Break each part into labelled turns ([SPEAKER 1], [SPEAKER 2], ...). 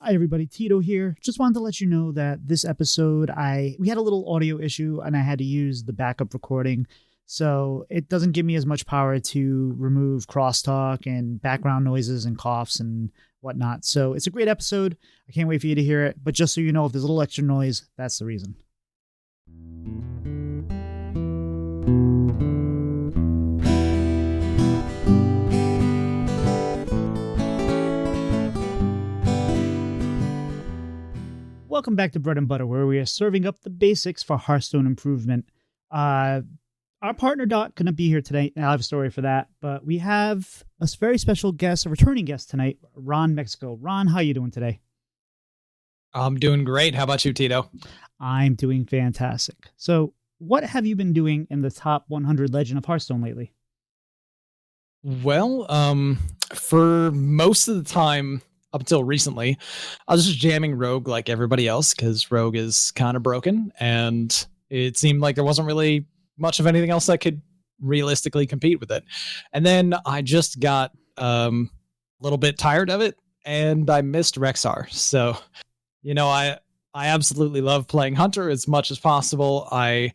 [SPEAKER 1] Hi everybody, Tito here. Just wanted to let you know that this episode we had a little audio issue and I had to use the backup recording. So it doesn't give me as much power to remove crosstalk and background noises and coughs and whatnot. So it's a great episode. I can't wait for you to hear it. But just so you know, if there's a little extra noise, that's the reason. Welcome back to Bread and Butter, where we are serving up the basics for Hearthstone improvement. Our partner Dot couldn't be here today, and I have a story for that. But we have a very special guest, a returning guest tonight, Ron Mexico. Ron, how are you doing today?
[SPEAKER 2] I'm doing great. How about you, Tito?
[SPEAKER 1] I'm doing fantastic. So what have you been doing in the top 100 Legend of Hearthstone lately?
[SPEAKER 2] Well, for most of the time, up until recently, I was just jamming Rogue like everybody else because Rogue is kind of broken, and it seemed like there wasn't really much of anything else that could realistically compete with it. And then I just got a little bit tired of it, and I missed Rexar. So, I absolutely love playing Hunter as much as possible. I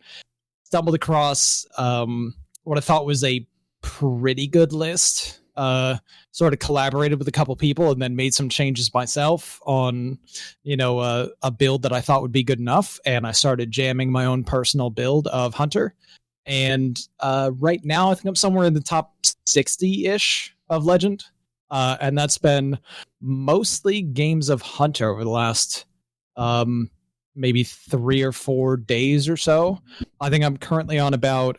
[SPEAKER 2] stumbled across what I thought was a pretty good list. Sort of collaborated with a couple people and then made some changes myself on, a build that I thought would be good enough. And I started jamming my own personal build of Hunter. And right now, I think I'm somewhere in the top 60-ish of Legend. And that's been mostly games of Hunter over the last maybe 3 or 4 days or so. I think I'm currently on about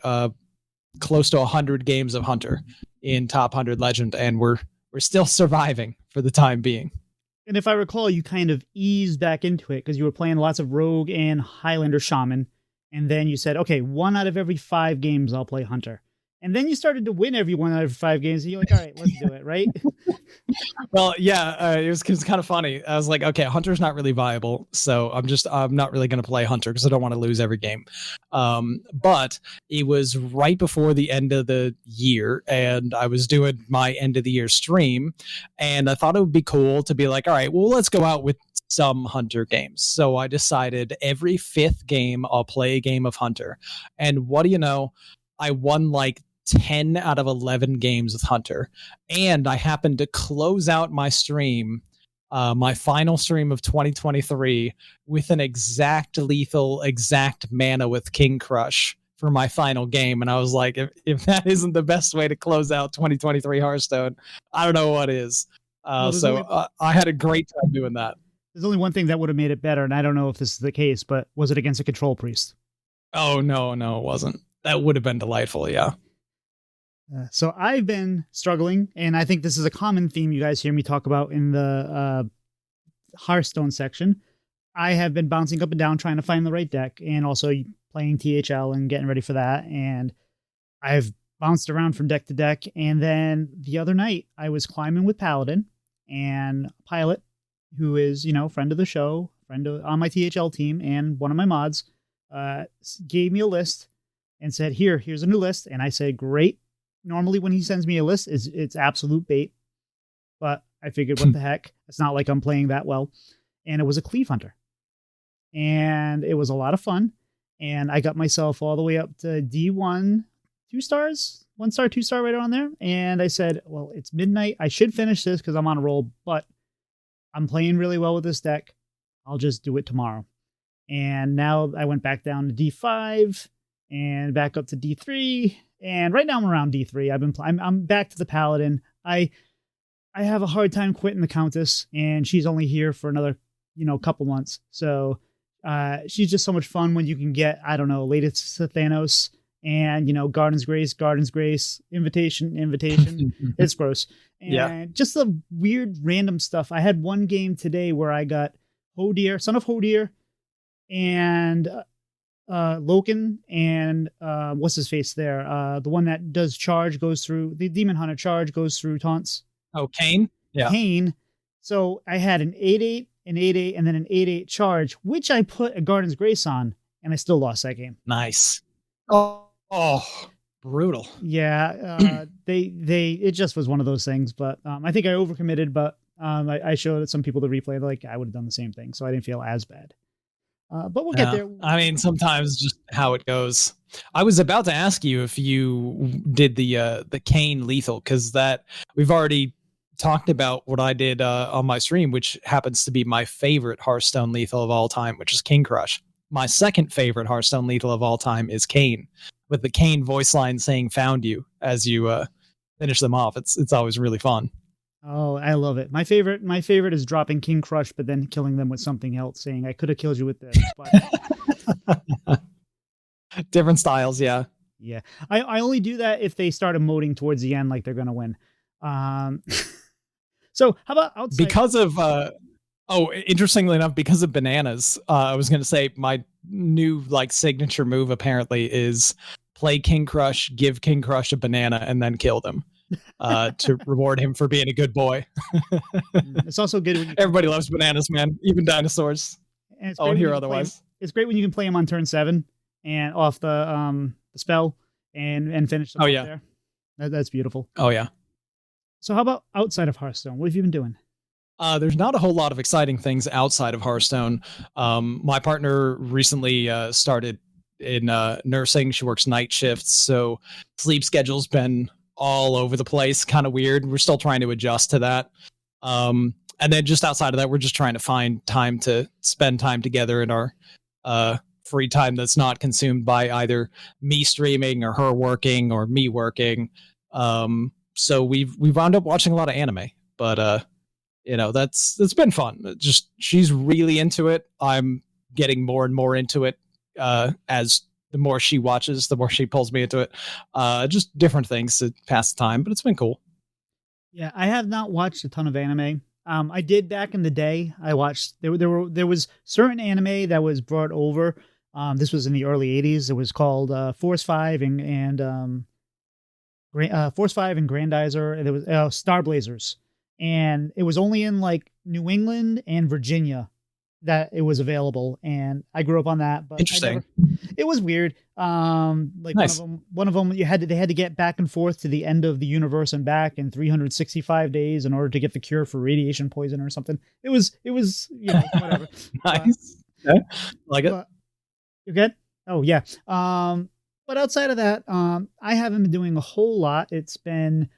[SPEAKER 2] close to 100 games of Hunter in top 100 Legend, and we're still surviving for the time being.
[SPEAKER 1] And if I recall, you kind of eased back into it because you were playing lots of Rogue and Highlander Shaman, and then you said, okay, 1 out of every 5 games I'll play Hunter. And then you started to win every 1 out of 5 games, and you're like, all right, let's do it, right?
[SPEAKER 2] Well, yeah, it was kind of funny. I was like, okay, Hunter's not really viable, so I'm not really going to play Hunter because I don't want to lose every game. But it was right before the end of the year, and I was doing my end of the year stream, and I thought it would be cool to be like, all right, well, let's go out with some Hunter games. So I decided every 5th game I'll play a game of Hunter. And what do you know? I won like 10 out of 11 games with Hunter. And I happened to close out my stream, my final stream of 2023, with an exact lethal, exact mana with King Crush for my final game. And I was like, if that isn't the best way to close out 2023 Hearthstone, I don't know what is. I had a great time doing that.
[SPEAKER 1] There's only one thing that would have made it better, and I don't know if this is the case, but was it against a Control Priest?
[SPEAKER 2] Oh, no, it wasn't. That would have been delightful, yeah.
[SPEAKER 1] So I've been struggling, and I think this is a common theme you guys hear me talk about in the Hearthstone section. I have been bouncing up and down trying to find the right deck, and also playing THL and getting ready for that. And I've bounced around from deck to deck. And then the other night, I was climbing with Paladin, and Pilot, who is, friend of the show, on my THL team, and one of my mods, gave me a list and said, here's a new list. And I said, great. Normally when he sends me a list, it's absolute bait. But I figured, what the heck? It's not like I'm playing that well. And it was a Cleave Hunter. And it was a lot of fun. And I got myself all the way up to D1, 2 stars, 1 star, 2 star right around there. And I said, well, it's midnight. I should finish this because I'm on a roll, but I'm playing really well with this deck. I'll just do it tomorrow. And now I went back down to D5 and back up to D3. And right now I'm around D3. I'm back to the Paladin. I have a hard time quitting the Countess, and she's only here for another, couple months. So she's just so much fun when you can get, I don't know, latest to Thanos and, Garden's Grace, Invitation. It's gross. And just the weird random stuff. I had one game today where I got Hodir, Son of Hodir, and Loken, and what's his face there? The one that does charge goes through the Demon Hunter charge goes through taunts.
[SPEAKER 2] Oh, Kane? Yeah.
[SPEAKER 1] Kane. So I had an 8/8, an 8/8, and then an 8/8 charge, which I put a Garden's Grace on, and I still lost that game.
[SPEAKER 2] Nice. Oh, brutal.
[SPEAKER 1] Yeah, it just was one of those things, but I think I overcommitted, but I showed some people the replay. They're like, I would have done the same thing, so I didn't feel as bad. But we'll get there.
[SPEAKER 2] I mean, sometimes just how it goes. I was about to ask you if you did the Kane lethal, because that we've already talked about what I did on my stream, which happens to be my favorite Hearthstone lethal of all time, which is King Crush. My second favorite Hearthstone lethal of all time is Kane, with the Kane voice line saying "found you" as you finish them off. It's always really fun.
[SPEAKER 1] Oh, I love it. My favorite is dropping King Crush, but then killing them with something else, saying I could have killed you with this. But
[SPEAKER 2] Different styles, yeah.
[SPEAKER 1] yeah, I only do that if they start emoting towards the end, like they're gonna win. Um, so how about outside?
[SPEAKER 2] Because of interestingly enough, because of bananas, I was going to say my new like signature move apparently is play King Crush, give King Crush a banana, and then kill them to reward him for being a good boy.
[SPEAKER 1] It's also good when
[SPEAKER 2] Everybody loves bananas, man. Even dinosaurs. Oh, here otherwise.
[SPEAKER 1] It's great when you can play him on turn 7 and off the spell and finish them
[SPEAKER 2] Oh
[SPEAKER 1] off
[SPEAKER 2] yeah,
[SPEAKER 1] there. That's beautiful.
[SPEAKER 2] oh yeah.
[SPEAKER 1] So how about outside of Hearthstone? What have you been doing?
[SPEAKER 2] There's not a whole lot of exciting things outside of Hearthstone. My partner recently started in nursing. She works night shifts, so sleep schedule's been all over the place, kind of weird. We're still trying to adjust to that. And then just outside of that, we're just trying to find time to spend time together in our free time that's not consumed by either me streaming or her working or me working. So we've wound up watching a lot of anime, but that's been fun. Just she's really into it. I'm getting more and more into it as the more she watches, the more she pulls me into it. Just different things to pass the time, but it's been cool.
[SPEAKER 1] Yeah, I have not watched a ton of anime. I did back in the day. I watched there was certain anime that was brought over. This was in the early '80s. It was called Force 5 and Force 5 and Grandizer. And there was Star Blazers, and it was only in like New England and Virginia that it was available. And I grew up on that, but
[SPEAKER 2] Interesting.
[SPEAKER 1] it was weird. Like
[SPEAKER 2] Nice.
[SPEAKER 1] one of them, they had to get back and forth to the end of the universe and back in 365 days in order to get the cure for radiation poison or something. It was, whatever.
[SPEAKER 2] Nice. Okay. Like it.
[SPEAKER 1] You good? Oh yeah. But outside of that, I haven't been doing a whole lot. It's been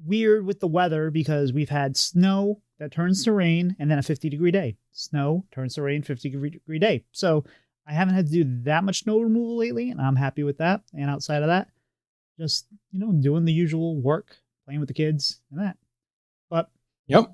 [SPEAKER 1] weird with the weather because we've had snow that turns to rain and then a 50-degree day. Snow turns to rain, 50-degree day. So I haven't had to do that much snow removal lately, and I'm happy with that. And outside of that, just, doing the usual work, playing with the kids and that. But
[SPEAKER 2] Yep.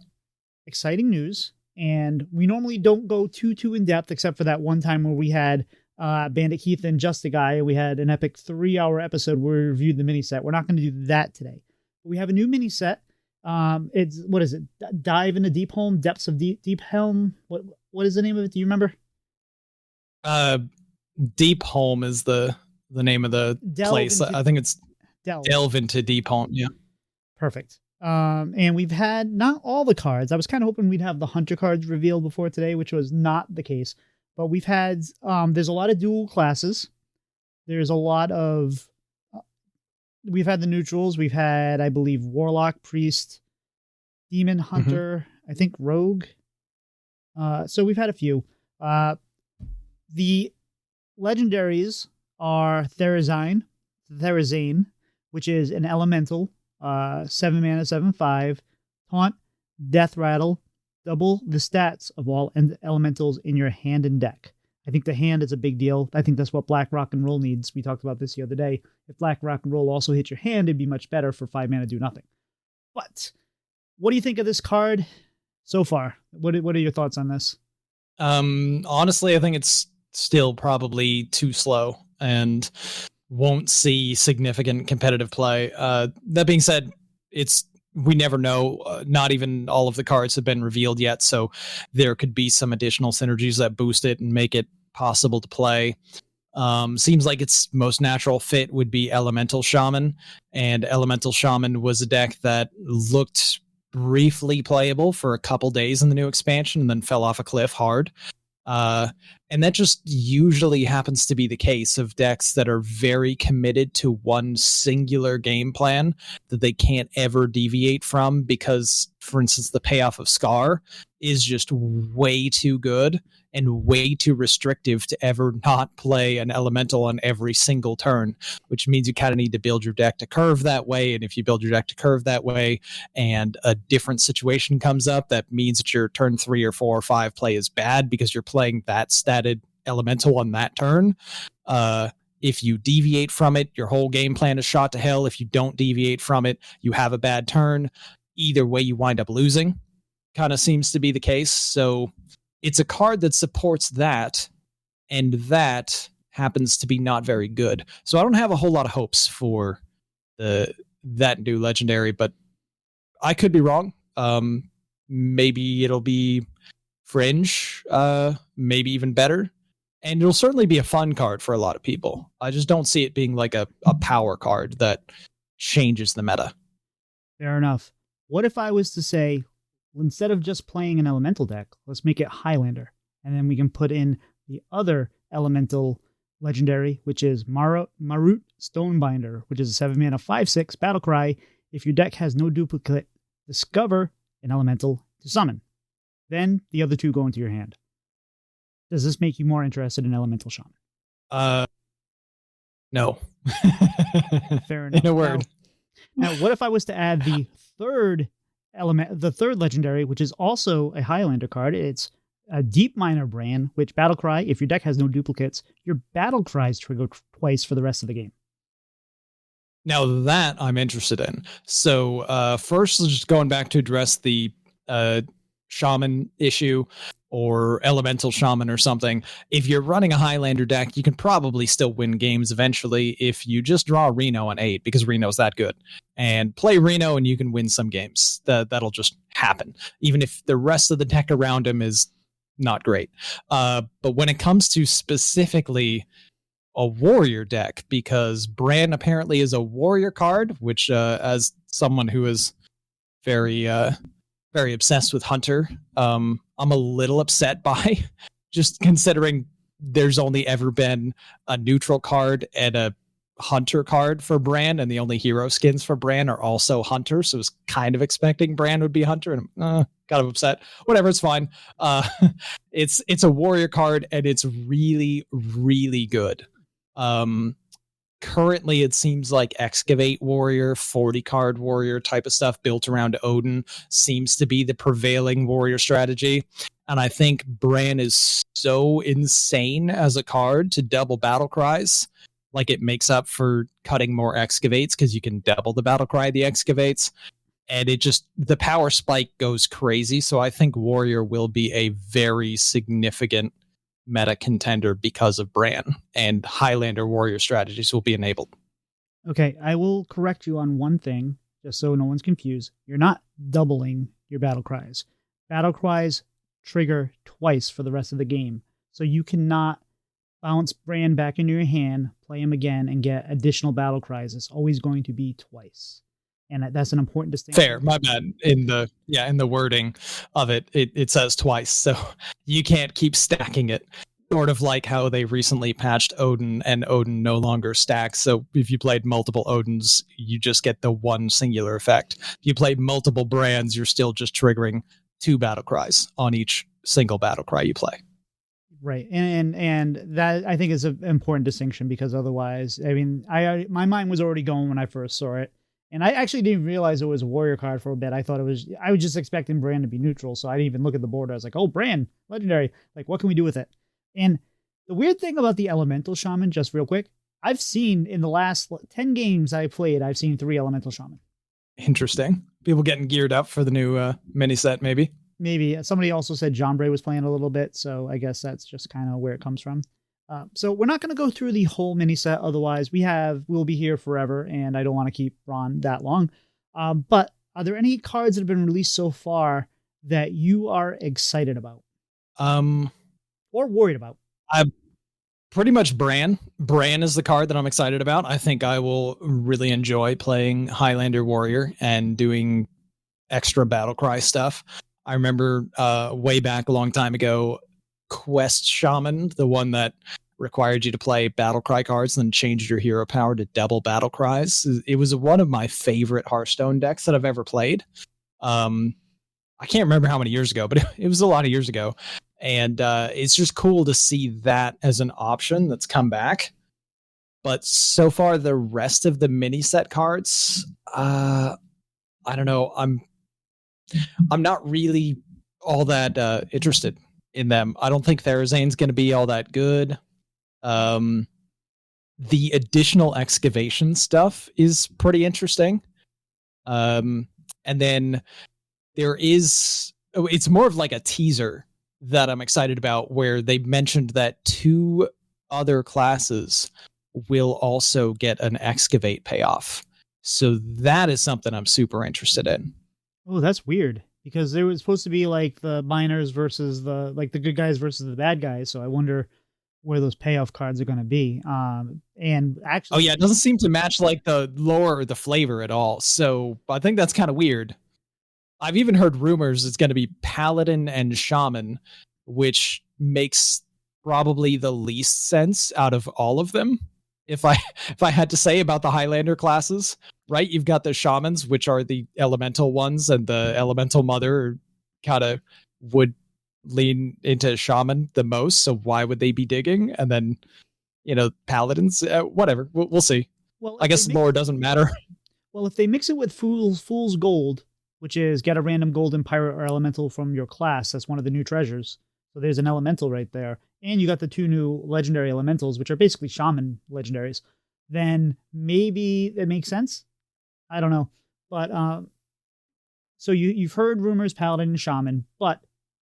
[SPEAKER 1] exciting news. And we normally don't go too in depth, except for that one time where we had Bandit Keith and Just a Guy. We had an epic 3-hour episode where we reviewed the mini set. We're not going to do that today. But we have a new mini set. It's, what is it? Dive into Deep Home, Depths of Deep Helm. What is the name of it? Do you remember?
[SPEAKER 2] Deep Home is the name of the place. I think it's Delve into Deep Home. Yeah.
[SPEAKER 1] Perfect. And we've had not all the cards. I was kind of hoping we'd have the Hunter cards revealed before today, which was not the case. But we've had, there's a lot of dual classes. There's a lot of, we've had the neutrals. We've had, I believe, Warlock, Priest, Demon, Hunter, I think Rogue. So we've had a few. The legendaries are Therazane, which is an elemental, 7 mana, 7/5, taunt, death rattle, double the stats of all elementals in your hand and deck. I think the hand is a big deal. I think that's what Black Rock and Roll needs. We talked about this the other day. If Black Rock and Roll also hit your hand, it'd be much better for 5 mana, do nothing. But what do you think of this card so far? What are your thoughts on this?
[SPEAKER 2] Honestly, I think it's still probably too slow and won't see significant competitive play. That being said, we never know. Not even all of the cards have been revealed yet, so there could be some additional synergies that boost it and make it possible to play. Seems like its most natural fit would be Elemental Shaman, and Elemental Shaman was a deck that looked briefly playable for a couple days in the new expansion and then fell off a cliff hard. And that just usually happens to be the case of decks that are very committed to one singular game plan that they can't ever deviate from because, for instance, the payoff of Scar is just way too good and way too restrictive to ever not play an elemental on every single turn, which means you kind of need to build your deck to curve that way. And if you build your deck to curve that way and a different situation comes up, that means that your turn 3 or 4 or 5 play is bad because you're playing that statted elemental on that turn. If you deviate from it, your whole game plan is shot to hell. If you don't deviate from it, you have a bad turn. Either way, you wind up losing. Kind of seems to be the case. So it's a card that supports that, and that happens to be not very good. So I don't have a whole lot of hopes for that new legendary, but I could be wrong. Maybe it'll be fringe, maybe even better. And it'll certainly be a fun card for a lot of people. I just don't see it being like a power card that changes the meta.
[SPEAKER 1] Fair enough. What if I was to say, instead of just playing an elemental deck, let's make it Highlander. And then we can put in the other elemental legendary, which is Marut Stonebinder, which is a 7-mana 5/6 battle cry. If your deck has no duplicate, discover an elemental to summon. Then the other two go into your hand. Does this make you more interested in Elemental Shaman?
[SPEAKER 2] No.
[SPEAKER 1] Fair enough.
[SPEAKER 2] In a word.
[SPEAKER 1] Now, what if I was to add the third legendary, which is also a Highlander card? It's a Deep Miner Brand, which battle cry. If your deck has no duplicates, your battle cries trigger twice for the rest of the game.
[SPEAKER 2] Now that I'm interested in. So first, just going back to address the shaman issue or elemental shaman or something. If you're running a Highlander deck, you can probably still win games eventually if you just draw Reno on 8 because Reno's that good. And play Reno and you can win some games. That'll just happen. Even if the rest of the deck around him is not great. But when it comes to specifically a warrior deck, because Bran apparently is a warrior card, which as someone who is very obsessed with Hunter, I'm a little upset by, just considering there's only ever been a neutral card and a Hunter card for Bran, and the only hero skins for Bran are also Hunter, so I was kind of expecting Bran would be Hunter, and I'm kind of upset. Whatever, it's fine. It's a warrior card, and it's really, really good. Currently, it seems like Excavate Warrior, 40 card warrior type of stuff built around Odin seems to be the prevailing warrior strategy. And I think Bran is so insane as a card to double battle cries. Like, it makes up for cutting more Excavates because you can double the battle cry of the Excavates. And it just, the power spike goes crazy. So I think warrior will be a very significant meta contender because of Bran, and Highlander warrior strategies will be enabled.
[SPEAKER 1] Okay, I will correct you on one thing, just so no one's confused. You're not doubling your battle cries. Battle cries trigger twice for the rest of the game. So you cannot bounce Bran back into your hand, play him again, and get additional battle cries. It's always going to be twice. And that's an important distinction.
[SPEAKER 2] Fair, my bad. In the wording of it says twice, so you can't keep stacking it. Sort of like how they recently patched Odin, and Odin no longer stacks. So if you played multiple Odins, you just get the one singular effect. If you played multiple Brands, you're still just triggering 2 battle cries on each single battle cry you play.
[SPEAKER 1] Right, and that I think is an important distinction, because otherwise, I mean, my mind was already going when I first saw it. And I actually didn't realize it was a warrior card for a bit. I was just expecting Bran to be neutral, so I didn't even look at the board. I was like, oh, Bran, legendary. Like, what can we do with it? And the weird thing about the Elemental Shaman, just real quick, I've seen in the last 10 games I played, I've seen 3 Elemental Shaman.
[SPEAKER 2] Interesting. People getting geared up for the new mini set, maybe?
[SPEAKER 1] Maybe. Somebody also said Jombre was playing a little bit, so I guess that's just kind of where it comes from. So we're not going to go through the whole mini set. Otherwise, we'll be here forever, and I don't want to keep Ron that long. But are there any cards that have been released so far that you are excited about? Or worried about?
[SPEAKER 2] I'm pretty much Bran. Bran is the card that I'm excited about. I think I will really enjoy playing Highlander Warrior and doing extra battle cry stuff. I remember way back a long time ago, Quest Shaman, the one that required you to play battle cry cards and then changed your hero power to double battle cries. It was one of my favorite Hearthstone decks that I've ever played. I can't remember how many years ago, but it was a lot of years ago. And it's just cool to see that as an option that's come back. But so far, the rest of the mini set cards, I don't know. I'm not really all that interested in them. I don't think Therazane's going to be all that good. The additional excavation stuff is pretty interesting. And then it's more of like a teaser that I'm excited about, where they mentioned that 2 other classes will also get an excavate payoff. So that is something I'm super interested in.
[SPEAKER 1] Oh, that's weird, because there was supposed to be like the miners versus the good guys versus the bad guys. So I wonder where those payoff cards are going to be. And actually,
[SPEAKER 2] oh yeah, it doesn't seem to match like the lore or the flavor at all. So I think that's kind of weird. I've even heard rumors it's going to be Paladin and Shaman, which makes probably the least sense out of all of them. If I had to say about the Highlander classes, right? You've got the Shamans, which are the elemental ones, and the elemental mother kind of would lean into Shaman the most. So why would they be digging? And then, Paladins, whatever. We'll see.
[SPEAKER 1] Well,
[SPEAKER 2] I guess lore doesn't matter.
[SPEAKER 1] Well, if they mix it with Fool's Gold, which is get a random golden pirate or elemental from your class, that's one of the new treasures. So there's an elemental right there. And you got the 2 new legendary elementals, which are basically shaman legendaries. Then maybe it makes sense. I don't know. But so you've heard rumors, Paladin and Shaman, but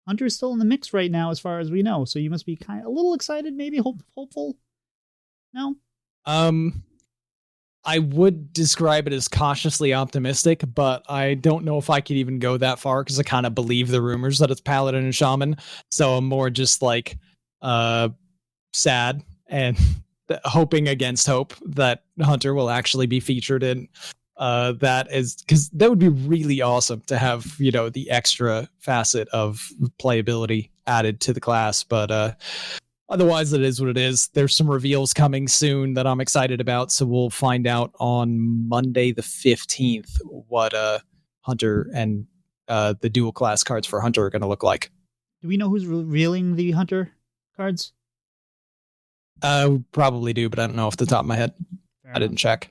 [SPEAKER 1] Hunter's still in the mix right now as far as we know. So you must be kind of a little excited, maybe hopeful. No?
[SPEAKER 2] I would describe it as cautiously optimistic, but I don't know if I could even go that far, because I kind of believe the rumors that it's Paladin and Shaman. So I'm more just like sad and hoping against hope that Hunter will actually be featured in that, is because that would be really awesome to have, the extra facet of playability added to the class. But otherwise, it is what it is. There's some reveals coming soon that I'm excited about, so we'll find out on Monday the 15th what Hunter and the dual class cards for Hunter are going to look like.
[SPEAKER 1] Do we know who's revealing the Hunter cards?
[SPEAKER 2] We probably do, but I don't know off the top of my head. I didn't check.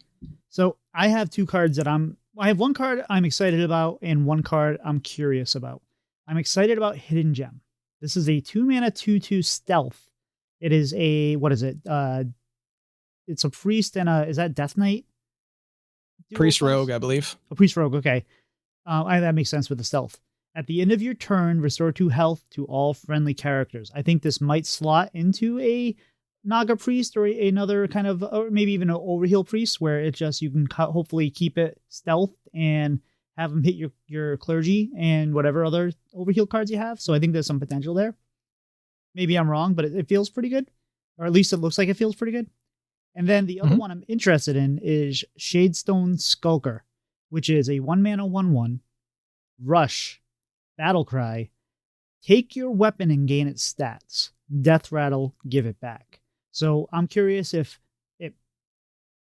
[SPEAKER 1] So I have 2 cards that I have one card I'm excited about and one card I'm curious about. I'm excited about Hidden Gem. This is a 2-mana 2/2 stealth. It is a, what is it? It's a priest and is that Death Knight?
[SPEAKER 2] Priest Rogue, I believe.
[SPEAKER 1] A priest rogue, okay. That makes sense with the stealth. At the end of your turn, restore 2 health to all friendly characters. I think this might slot into a Naga priest or another kind of, or maybe even an overheal priest, where it just, you can hopefully keep it stealth and have them hit your clergy and whatever other overheal cards you have. So I think there's some potential there. Maybe I'm wrong, but it feels pretty good. Or at least it looks like it feels pretty good. And then the other one I'm interested in is Shadestone Skulker, which is a 1-mana 1/1 rush battle cry. Take your weapon and gain its stats. Death rattle, give it back. So I'm curious if it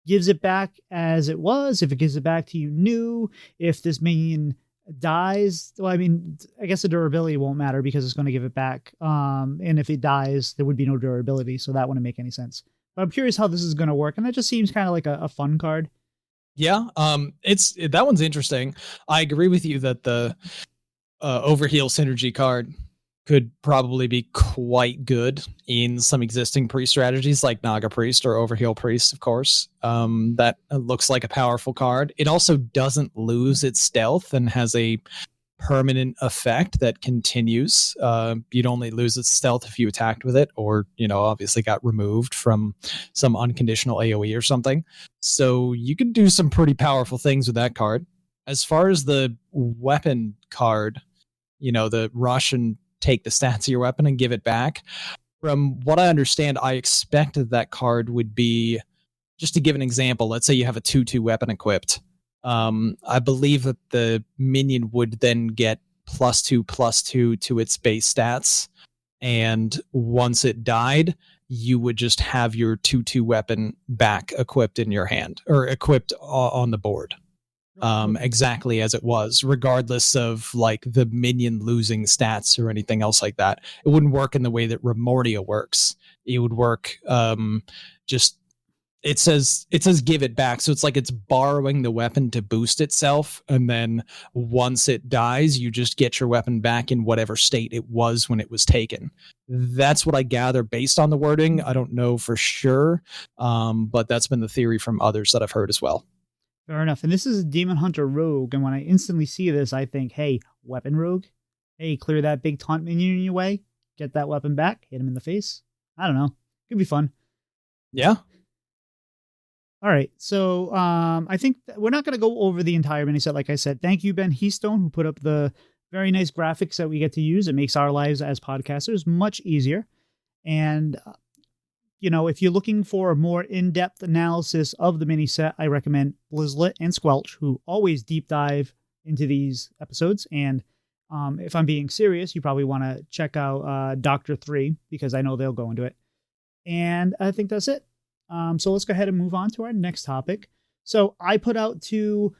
[SPEAKER 1] gives it back as it was, if it gives it back to you new, if this minion dies. Well, I mean, I guess the durability won't matter because it's going to give it back. And if it dies, there would be no durability, so that wouldn't make any sense. But I'm curious how this is going to work, and that just seems kind of like a fun card.
[SPEAKER 2] Yeah, that one's interesting. I agree with you that the overheal synergy card could probably be quite good in some existing priest strategies like Naga Priest or Overheal Priest, of course. That looks like a powerful card. It also doesn't lose its stealth and has a permanent effect that continues. You'd only lose its stealth if you attacked with it, or, obviously got removed from some unconditional AoE or something. So you could do some pretty powerful things with that card. As far as the weapon card, the rush and take the stats of your weapon and give it back. From what I understand, I expected that card would be, just to give an example, let's say you have a 2/2 weapon equipped. I believe that the minion would then get +2/+2 to its base stats And once it died, you would just have your 2/2 weapon back equipped in your hand or equipped on the board, exactly as it was, regardless of like the minion losing stats or anything else like that. It wouldn't work in the way that Remordia works. It would work just it says give it back, so it's like it's borrowing the weapon to boost itself, and then once it dies you just get your weapon back in whatever state it was when it was taken. That's what I gather based on the wording. I don't know for sure, but that's been the theory from others that I've heard as well.
[SPEAKER 1] Fair enough. And this is a Demon Hunter Rogue, and when I instantly see this, I think, hey, weapon rogue. Hey, clear that big taunt minion in your way. Get that weapon back. Hit him in the face. I don't know. Could be fun.
[SPEAKER 2] Yeah.
[SPEAKER 1] All right. So I think we're not going to go over the entire mini set. Like I said, thank you, Ben Heastone, who put up the very nice graphics that we get to use. It makes our lives as podcasters much easier. And if you're looking for a more in-depth analysis of the mini set, I recommend Blizzlet and Squelch, who always deep dive into these episodes. And if I'm being serious, you probably want to check out Doctor 3, because I know they'll go into it. And I think that's it. So let's go ahead and move on to our next topic. So I put out to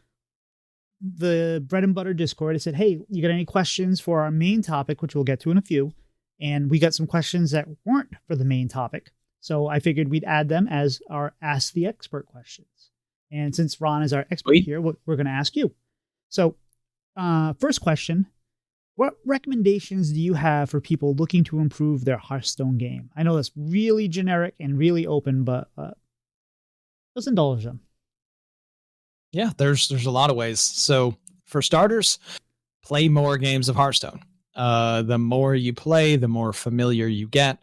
[SPEAKER 1] the Bread and Butter Discord, I said, hey, you got any questions for our main topic, which we'll get to in a few? And we got some questions that weren't for the main topic. So I figured we'd add them as our Ask the Expert questions. And since Ron is our expert here, we're going to ask you. So first question, what recommendations do you have for people looking to improve their Hearthstone game? I know that's really generic and really open, but let's indulge them.
[SPEAKER 2] Yeah, there's a lot of ways. So for starters, play more games of Hearthstone. The more you play, the more familiar you get.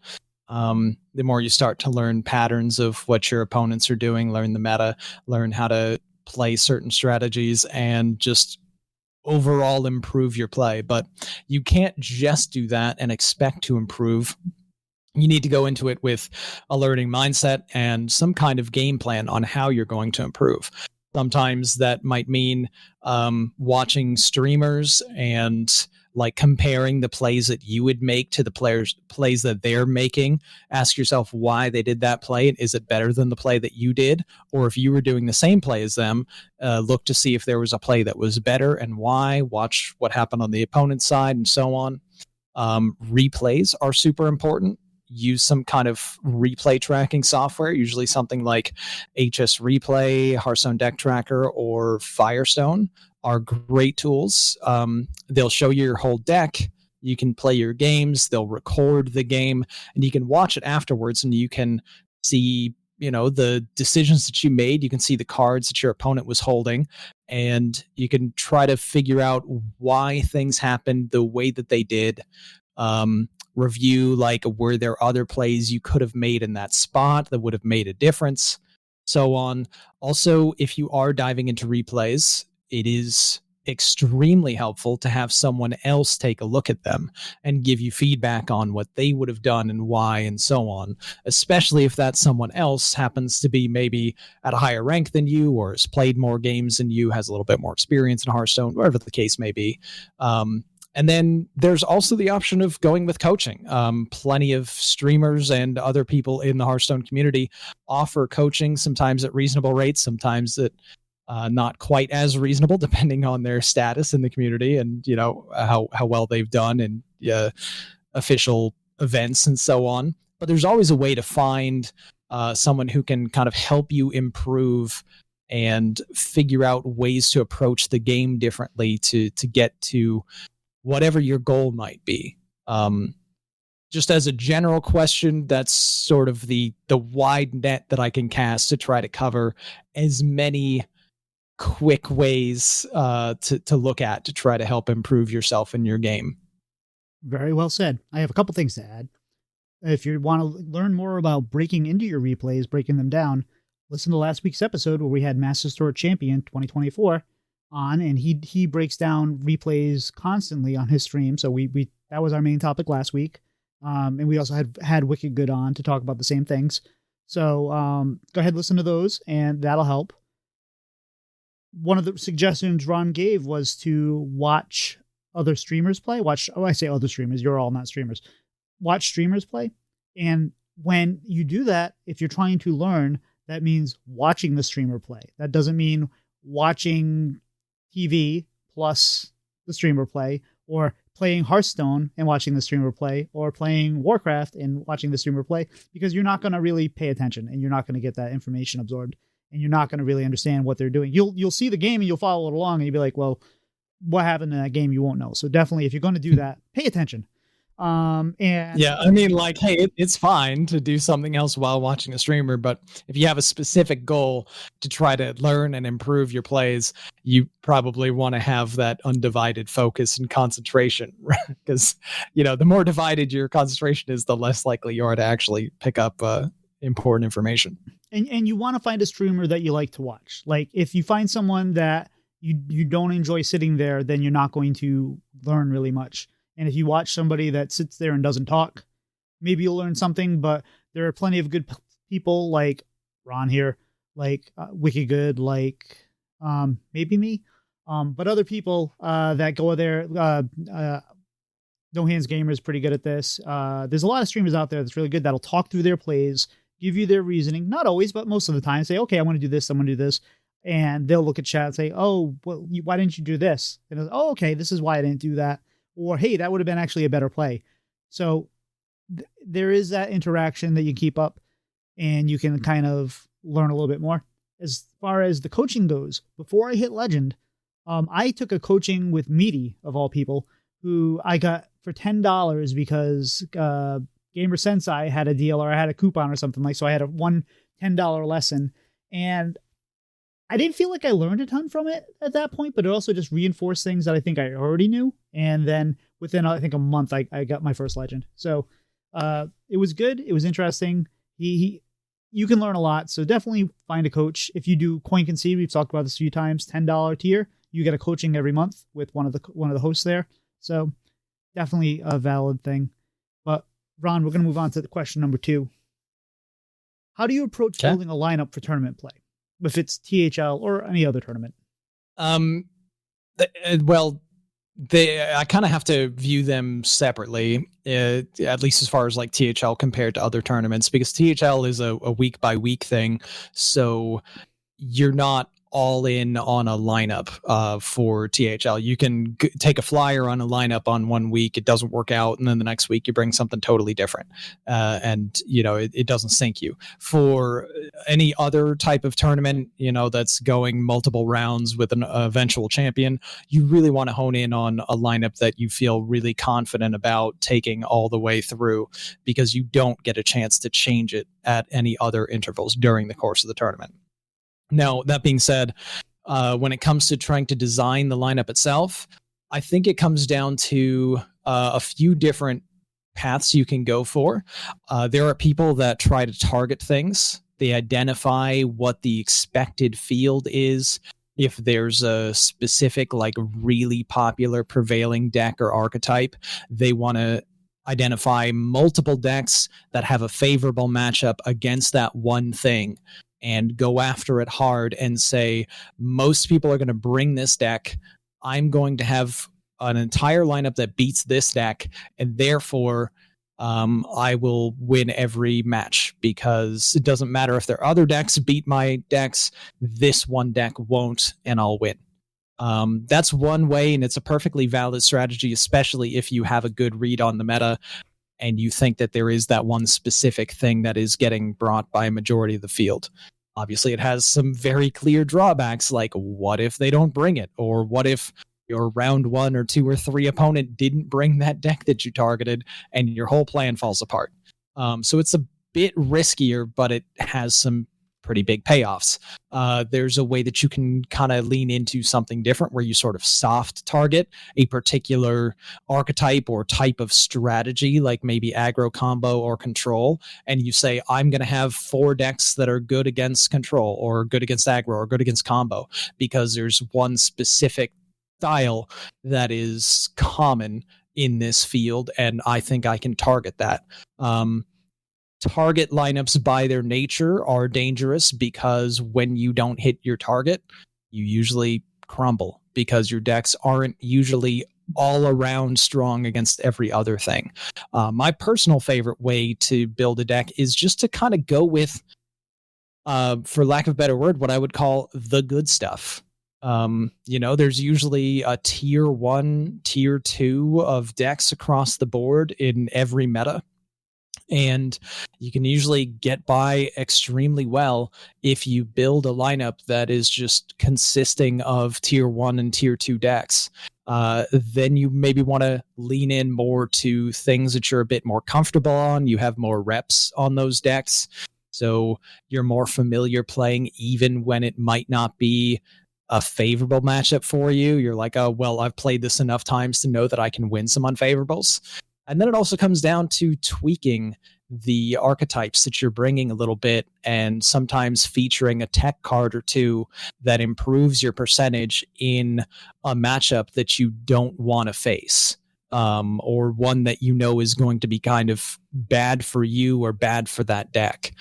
[SPEAKER 2] The more you start to learn patterns of what your opponents are doing, learn the meta, learn how to play certain strategies, and just overall improve your play. But you can't just do that and expect to improve. You need to go into it with a learning mindset and some kind of game plan on how you're going to improve. Sometimes that might mean watching streamers and like comparing the plays that you would make to the plays that they're making. Ask yourself why they did that play. And is it better than the play that you did? Or if you were doing the same play as them, look to see if there was a play that was better and why. Watch what happened on the opponent's side and so on. Replays are super important. Use some kind of replay tracking software, usually something like HS Replay, Hearthstone Deck Tracker, or Firestone are great tools. They'll show you your whole deck. You can play your games. They'll record the game, and you can watch it afterwards, and you can see, the decisions that you made. You can see the cards that your opponent was holding, and you can try to figure out why things happened the way that they did. Review, like, were there other plays you could have made in that spot that would have made a difference, so on. Also, if you are diving into replays, it is extremely helpful to have someone else take a look at them and give you feedback on what they would have done and why and so on, especially if that someone else happens to be maybe at a higher rank than you or has played more games than you, has a little bit more experience in Hearthstone, whatever the case may be. And then there's also the option of going with coaching. Plenty of streamers and other people in the Hearthstone community offer coaching, sometimes at reasonable rates, sometimes at not quite as reasonable, depending on their status in the community and how well they've done in official events and so on. But there's always a way to find someone who can kind of help you improve and figure out ways to approach the game differently to get to whatever your goal might be. Just as a general question, that's sort of the wide net that I can cast to try to cover as many quick ways to look at to try to help improve yourself in your game.
[SPEAKER 1] Very well said. I have a couple things to add. If you want to learn more about breaking into your replays, breaking them down, listen to last week's episode where we had Master Store Champion 2024 on, and he breaks down replays constantly on his stream. So we that was our main topic last week. And we also had Wicked Good on to talk about the same things. So go ahead, listen to those, and that'll help. One of the suggestions Ron gave was to watch other streamers play. I say other streamers, you're all not streamers. watch streamers play. And when you do that, if you're trying to learn, that means watching the streamer play. That doesn't mean watching TV plus the streamer play, or playing Hearthstone and watching the streamer play, or playing Warcraft and watching the streamer play, because you're not going to really pay attention and you're not going to get that information absorbed and you're not going to really understand what they're doing. You'll see the game and you'll follow it along and you'll be like, well, what happened in that game? You won't know. So definitely, if you're going to do that, pay attention. And
[SPEAKER 2] yeah, I mean, like, hey, it's fine to do something else while watching a streamer, but if you have a specific goal to try to learn and improve your plays, you probably want to have that undivided focus and concentration, because the more divided your concentration is, the less likely you are to actually pick up important information.
[SPEAKER 1] And you want to find a streamer that you like to watch. Like, if you find someone that you don't enjoy sitting there, then you're not going to learn really much. And if you watch somebody that sits there and doesn't talk, maybe you'll learn something. But there are plenty of good people like Ron here, like Wicked Good, like maybe me, but other people that go there. No Hands Gamer is pretty good at this. There's a lot of streamers out there that's really good that'll talk through their plays, give you their reasoning. Not always, but most of the time. Say, okay, I want to do this. I'm going to do this. And they'll look at chat and say, oh, well, why didn't you do this? And oh, okay, this is why I didn't do that. Or, hey, that would have been actually a better play. So there is that interaction that you keep up and you can kind of learn a little bit more. As far as the coaching goes, before I hit Legend, I took a coaching with Meaty, of all people, who I got for $10 because Gamer Sensei had a deal, or I had a coupon or something like. So I had one $10 lesson. And I didn't feel like I learned a ton from it at that point, but it also just reinforced things that I think I already knew. And then within, I think, a month, I got my first Legend. So it was good. It was interesting. You can learn a lot. So definitely find a coach. If you do Coin Concede, we've talked about this a few times, $10 tier, you get a coaching every month with one of the hosts there. So definitely a valid thing. But Ron, we're going to move on to the question number 2. How do you approach building a lineup for tournament play, if it's THL or any other tournament?
[SPEAKER 2] Well, I kind of have to view them separately, at least as far as like THL compared to other tournaments, because THL is a week by week thing. So you're not all in on a lineup for THL. You can take a flyer on a lineup on one week, it doesn't work out, and then the next week you bring something totally different, and it doesn't sync you. For any other type of tournament, that's going multiple rounds with an eventual champion, you really want to hone in on a lineup that you feel really confident about taking all the way through, because you don't get a chance to change it at any other intervals during the course of the tournament. Now, that being said, when it comes to trying to design the lineup itself, I think it comes down to a few different paths you can go for. There are people that try to target things. They identify what the expected field is. If there's a specific, like, really popular prevailing deck or archetype, they want to identify multiple decks that have a favorable matchup against that one thing, and go after it hard and say, most people are going to bring this deck. I'm going to have an entire lineup that beats this deck, and therefore I will win every match, because it doesn't matter if their other decks beat my decks, this one deck won't, and I'll win. That's one way, and it's a perfectly valid strategy, especially if you have a good read on the meta and you think that there is that one specific thing that is getting brought by a majority of the field. Obviously, it has some very clear drawbacks, like what if they don't bring it? Or what if your round 1 or 2 or 3 opponent didn't bring that deck that you targeted and your whole plan falls apart? So it's a bit riskier, but it has some pretty big payoffs. There's a way that you can kind of lean into something different, where you sort of soft target a particular archetype or type of strategy, like maybe aggro, combo, or control, and you say, I'm going to have 4 decks that are good against control, or good against aggro, or good against combo, because there's one specific style that is common in this field, and I think I can target that. Target lineups by their nature are dangerous, because when you don't hit your target, you usually crumble, because your decks aren't usually all around strong against every other thing. My personal favorite way to build a deck is just to kind of go with, for lack of a better word, what I would call the good stuff. There's usually a tier 1, tier 2 of decks across the board in every meta. And you can usually get by extremely well if you build a lineup that is just consisting of tier 1 and tier 2 decks. Then you maybe want to lean in more to things that you're a bit more comfortable on. You have more reps on those decks. So you're more familiar playing even when it might not be a favorable matchup for you. You're like, oh, well, I've played this enough times to know that I can win some unfavorables. And then it also comes down to tweaking the archetypes that you're bringing a little bit, and sometimes featuring a tech card or two that improves your percentage in a matchup that you don't want to face, or one that you know is going to be kind of bad for you or bad for that deck.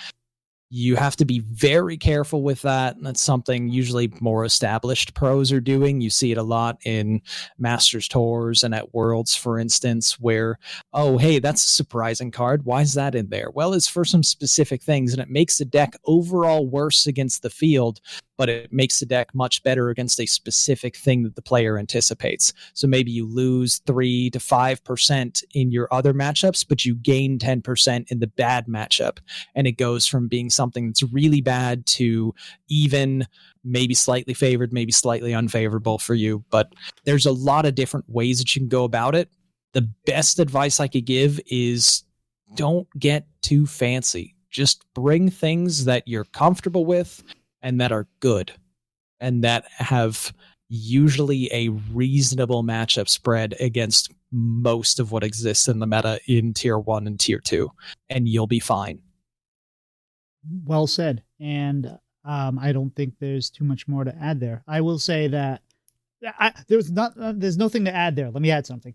[SPEAKER 2] You have to be very careful with that. And that's something usually more established pros are doing. You see it a lot in Masters Tours and at Worlds, for instance, where, oh, hey, that's a surprising card. Why is that in there? Well, it's for some specific things, and it makes the deck overall worse against the field, but it makes the deck much better against a specific thing that the player anticipates. So maybe you lose 3 to 5% in your other matchups, but you gain 10% in the bad matchup. And it goes from being something that's really bad to even, maybe slightly favored, maybe slightly unfavorable for you. But there's a lot of different ways that you can go about it. The best advice I could give is don't get too fancy. Just bring things that you're comfortable with and that are good and that have usually a reasonable matchup spread against most of what exists in the meta in tier 1 and tier 2, and you'll be fine.
[SPEAKER 1] Well said. And I don't think there's too much more to add there. I will say that there's nothing to add there. Let me add something.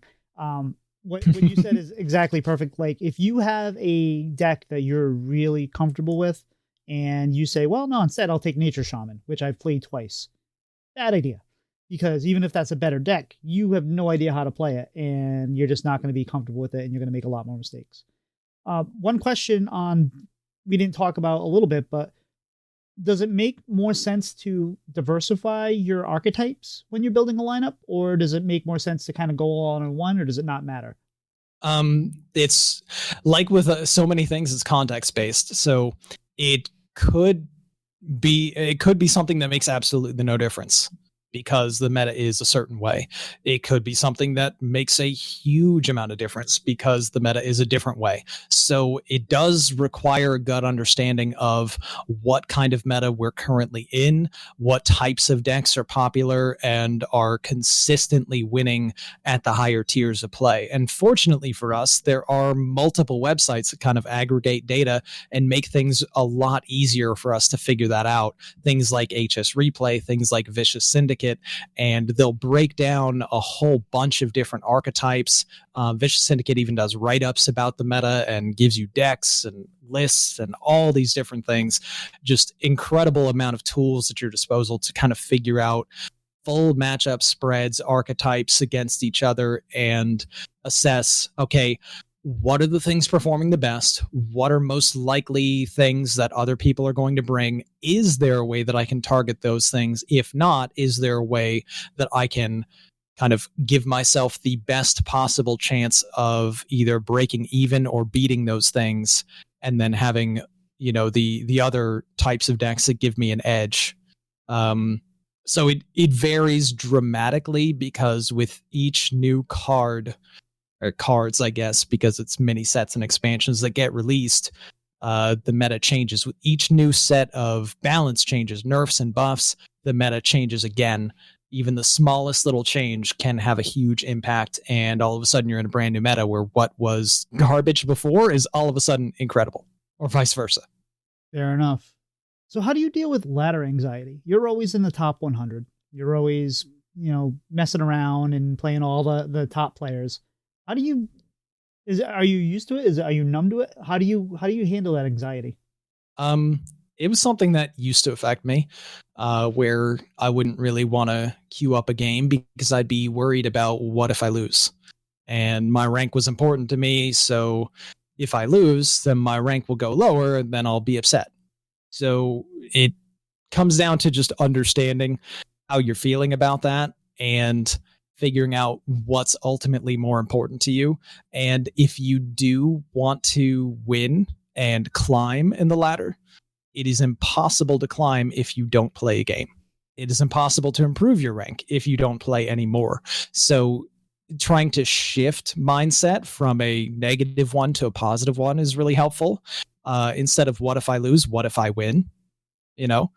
[SPEAKER 1] What you said is exactly perfect. Like, if you have a deck that you're really comfortable with, and you say, well, no, instead I'll take Nature Shaman, which I've played twice. Bad idea. Because even if that's a better deck, you have no idea how to play it, and you're just not going to be comfortable with it, and you're going to make a lot more mistakes. One question we didn't talk about a little bit, but does it make more sense to diversify your archetypes when you're building a lineup, or does it make more sense to kind of go all in one, or does it not matter?
[SPEAKER 2] It's like with so many things, it's context based. So it could be something that makes absolutely no difference because the meta is a certain way. It could be something that makes a huge amount of difference because the meta is a different way. So it does require a gut understanding of what kind of meta we're currently in, what types of decks are popular and are consistently winning at the higher tiers of play. And fortunately for us, there are multiple websites that kind of aggregate data and make things a lot easier for us to figure that out. Things like HS Replay, things like Vicious Syndicate, and they'll break down a whole bunch of different archetypes. Vicious Syndicate even does write-ups about the meta and gives you decks and lists and all these different things. Just incredible amount of tools at your disposal to kind of figure out full matchup spreads, archetypes against each other, and assess, okay, what are the things performing the best? What are most likely things that other people are going to bring? Is there a way that I can target those things? If not, is there a way that I can kind of give myself the best possible chance of either breaking even or beating those things, and then having, the other types of decks that give me an edge? So it varies dramatically because with each new card, or cards, I guess, because it's mini sets and expansions that get released, the meta changes. With each new set of balance changes, nerfs and buffs, the meta changes again. Even the smallest little change can have a huge impact, and all of a sudden you're in a brand new meta where what was garbage before is all of a sudden incredible, or vice versa.
[SPEAKER 1] Fair enough. So how do you deal with ladder anxiety? You're always in the top 100. You're always, messing around and playing all the top players. How do you, are you used to it? Are you numb to it? How do you handle that anxiety?
[SPEAKER 2] it was something that used to affect me, where I wouldn't really want to queue up a game because I'd be worried about what if I lose. And my rank was important to me. So if I lose, then my rank will go lower and then I'll be upset. So it comes down to just understanding how you're feeling about that and figuring out what's ultimately more important to you. And if you do want to win and climb in the ladder, it is impossible to climb if you don't play a game. It is impossible to improve your rank if you don't play anymore. So trying to shift mindset from a negative one to a positive one is really helpful. Instead of what if I lose, what if I win? You know,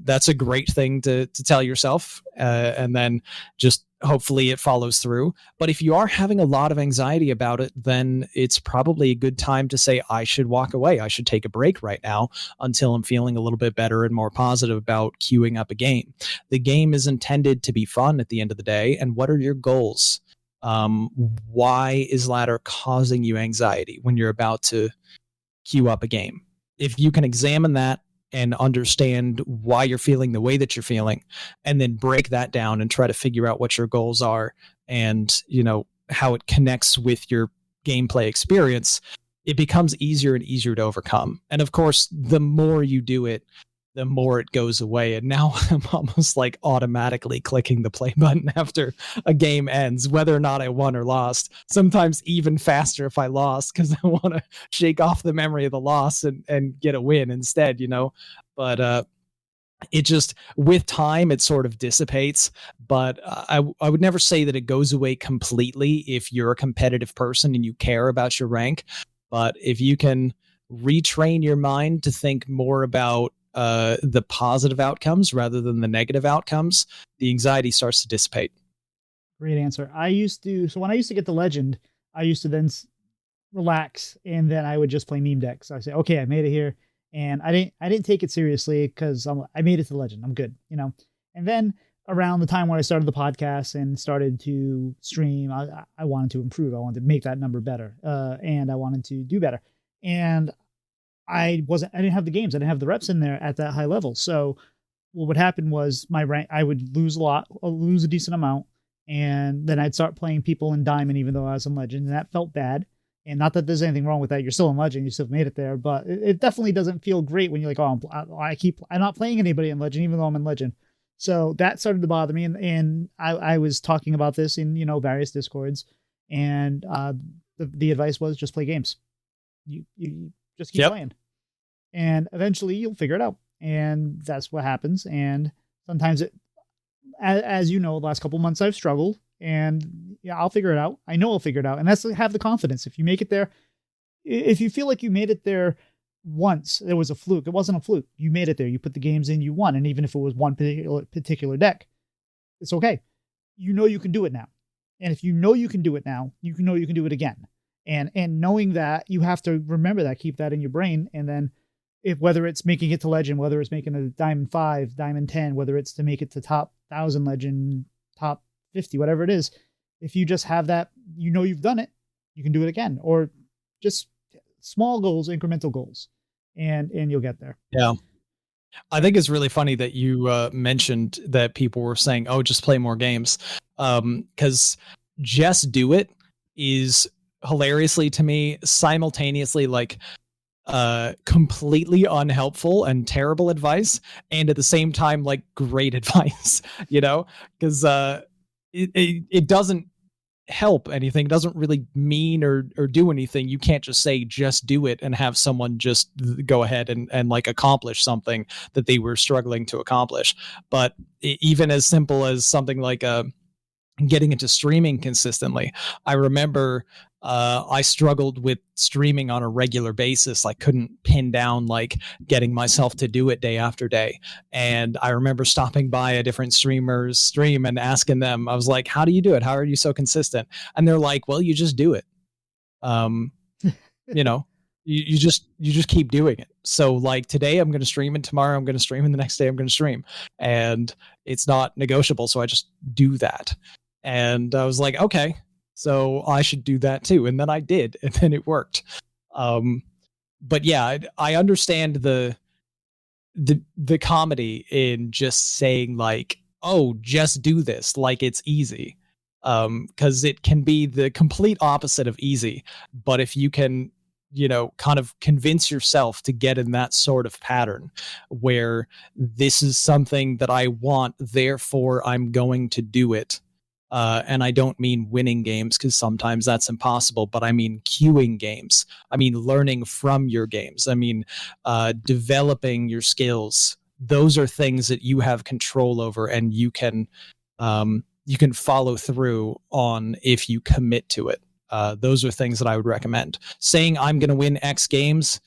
[SPEAKER 2] that's a great thing to tell yourself, and then just hopefully it follows through. But if you are having a lot of anxiety about it, then it's probably a good time to say, I should walk away. I should take a break right now until I'm feeling a little bit better and more positive about queuing up a game. The game is intended to be fun at the end of the day. And what are your goals? Why is ladder causing you anxiety when you're about to queue up a game? If you can examine that and understand why you're feeling the way that you're feeling, and then break that down and try to figure out what your goals are and, you know, how it connects with your gameplay experience, it becomes easier and easier to overcome. And of course, the more you do it, the more it goes away. And now I'm almost like automatically clicking the play button after a game ends, whether or not I won or lost. Sometimes even faster if I lost, because I want to shake off the memory of the loss and get a win instead, you know? But it just, with time, it sort of dissipates. But I would never say that it goes away completely if you're a competitive person and you care about your rank. But if you can retrain your mind to think more about the positive outcomes rather than the negative outcomes, the anxiety starts to dissipate.
[SPEAKER 1] Great answer. So when I used to get the legend, I used to then relax and then I would just play meme decks. I say, okay, I made it here. And I didn't take it seriously because I made it to legend. I'm good, you know? And then around the time when I started the podcast and started to stream, I wanted to improve. I wanted to make that number better. And I wanted to do better. And I didn't have the games. I didn't have the reps in there at that high level. So what would happen was my rank, I would lose lose a decent amount. And then I'd start playing people in diamond, even though I was in legend. And that felt bad. And not that there's anything wrong with that. You're still in legend. You still made it there, but it definitely doesn't feel great when you're like, oh, I'm not playing anybody in legend, even though I'm in legend. So that started to bother me. And I was talking about this in, you know, various discords, and the advice was just play games. You just keep playing. And eventually you'll figure it out. And that's what happens. And sometimes as you know, the last couple months I've struggled, and yeah, I'll figure it out. I know I'll figure it out. And that's have the confidence. If you make it there, if you feel like you made it there once, it was a fluke. It wasn't a fluke. You made it there. You put the games in, you won. And even if it was one particular deck, it's okay. You know you can do it now. And if you know you can do it now, you know you can do it again. And knowing that, you have to remember that, keep that in your brain. And then whether it's making it to legend, whether it's making a diamond 5, diamond 10, whether it's to make it to top 1,000 legend, top 50, whatever it is, if you just have that, you know you've done it, you can do it again. Or just small goals, incremental goals, and you'll get there.
[SPEAKER 2] Yeah. I think it's really funny that you mentioned that people were saying, oh, just play more games. Because just do it is hilariously to me simultaneously like completely unhelpful and terrible advice, and at the same time like great advice, you know, because it doesn't help anything. It doesn't really mean or do anything. You can't just say just do it and have someone just go ahead and like accomplish something that they were struggling to accomplish. But even as simple as something like getting into streaming consistently. I remember I struggled with streaming on a regular basis. I couldn't pin down like getting myself to do it day after day. And I remember stopping by a different streamer's stream and asking them, I was like, how do you do it? How are you so consistent? And they're like, well, you just do it. You know, you just keep doing it. So like today I'm going to stream, and tomorrow I'm going to stream, and the next day I'm going to stream, and it's not negotiable. So I just do that. And I was like, okay, so I should do that too. And then I did, and then it worked. But yeah, I understand the the comedy in just saying like, oh, just do this like it's easy, because it can be the complete opposite of easy. But if you can, kind of convince yourself to get in that sort of pattern where this is something that I want, therefore I'm going to do it. And I don't mean winning games, because sometimes that's impossible, but I mean queuing games. I mean learning from your games. I mean developing your skills. Those are things that you have control over, and you can follow through on if you commit to it. Those are things that I would recommend. Saying I'm going to win X games,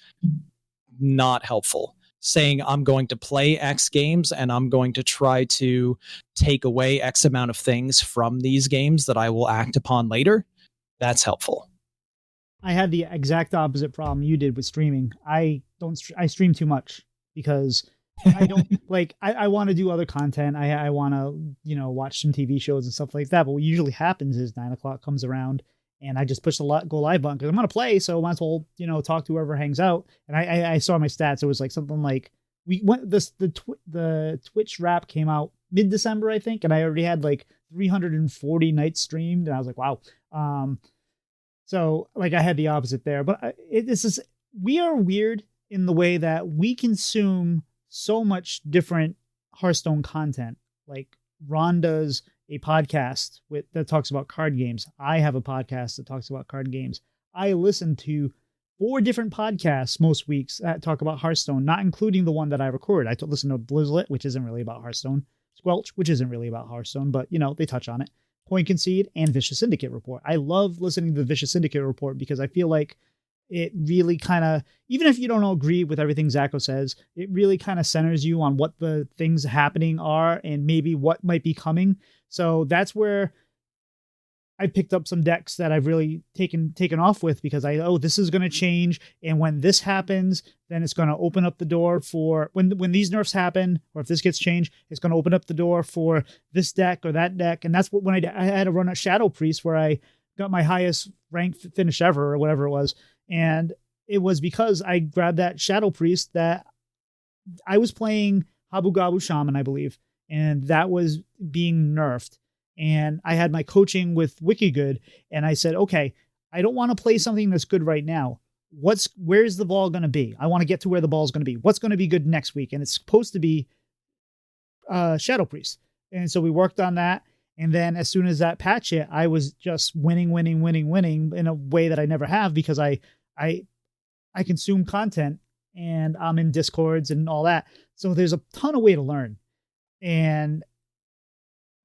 [SPEAKER 2] not helpful. Saying I'm going to play X games and I'm going to try to take away X amount of things from these games that I will act upon later, that's helpful.
[SPEAKER 1] I had the exact opposite problem you did with streaming. I stream too much because I don't like, I want to do other content. I want to, watch some TV shows and stuff like that. But what usually happens is 9 o'clock comes around and I just push the go live button because I'm going to play. So I might as well, talk to whoever hangs out. And I saw my stats. It was like something like we went the Twitch wrap came out mid-December, I think. And I already had like 340 nights streamed. And I was like, wow. So like I had the opposite there, but we are weird in the way that we consume so much different Hearthstone content. Like Ron does a podcast that talks about card games. I have a podcast that talks about card games. I listen to 4 different podcasts most weeks that talk about Hearthstone, not including the one that I record. I listen to Blizzlet, which isn't really about Hearthstone, Squelch, which isn't really about Hearthstone, but they touch on it. Point Concede and Vicious Syndicate Report. I love listening to the Vicious Syndicate Report because I feel like it really kind of, even if you don't agree with everything Zacho says, it really kind of centers you on what the things happening are and maybe what might be coming. So that's where I picked up some decks that I've really taken off with because this is going to change. And when this happens, then it's going to open up the door for when these nerfs happen, or if this gets changed, it's going to open up the door for this deck or that deck. And that's what, when I had to run a Shadow Priest where I got my highest rank finish ever or whatever it was. And it was because I grabbed that Shadow Priest that I was playing Habu Gabu Shaman, I believe, and that was being nerfed. And I had my coaching with WikiGood, and I said, okay, I don't want to play something that's good right now. Where's the ball going to be? I want to get to where the ball is going to be. What's going to be good next week? And it's supposed to be Shadow Priest. And so we worked on that. And then as soon as that patch hit, I was just winning in a way that I never have because I consume content and I'm in Discords and all that. So there's a ton of way to learn. And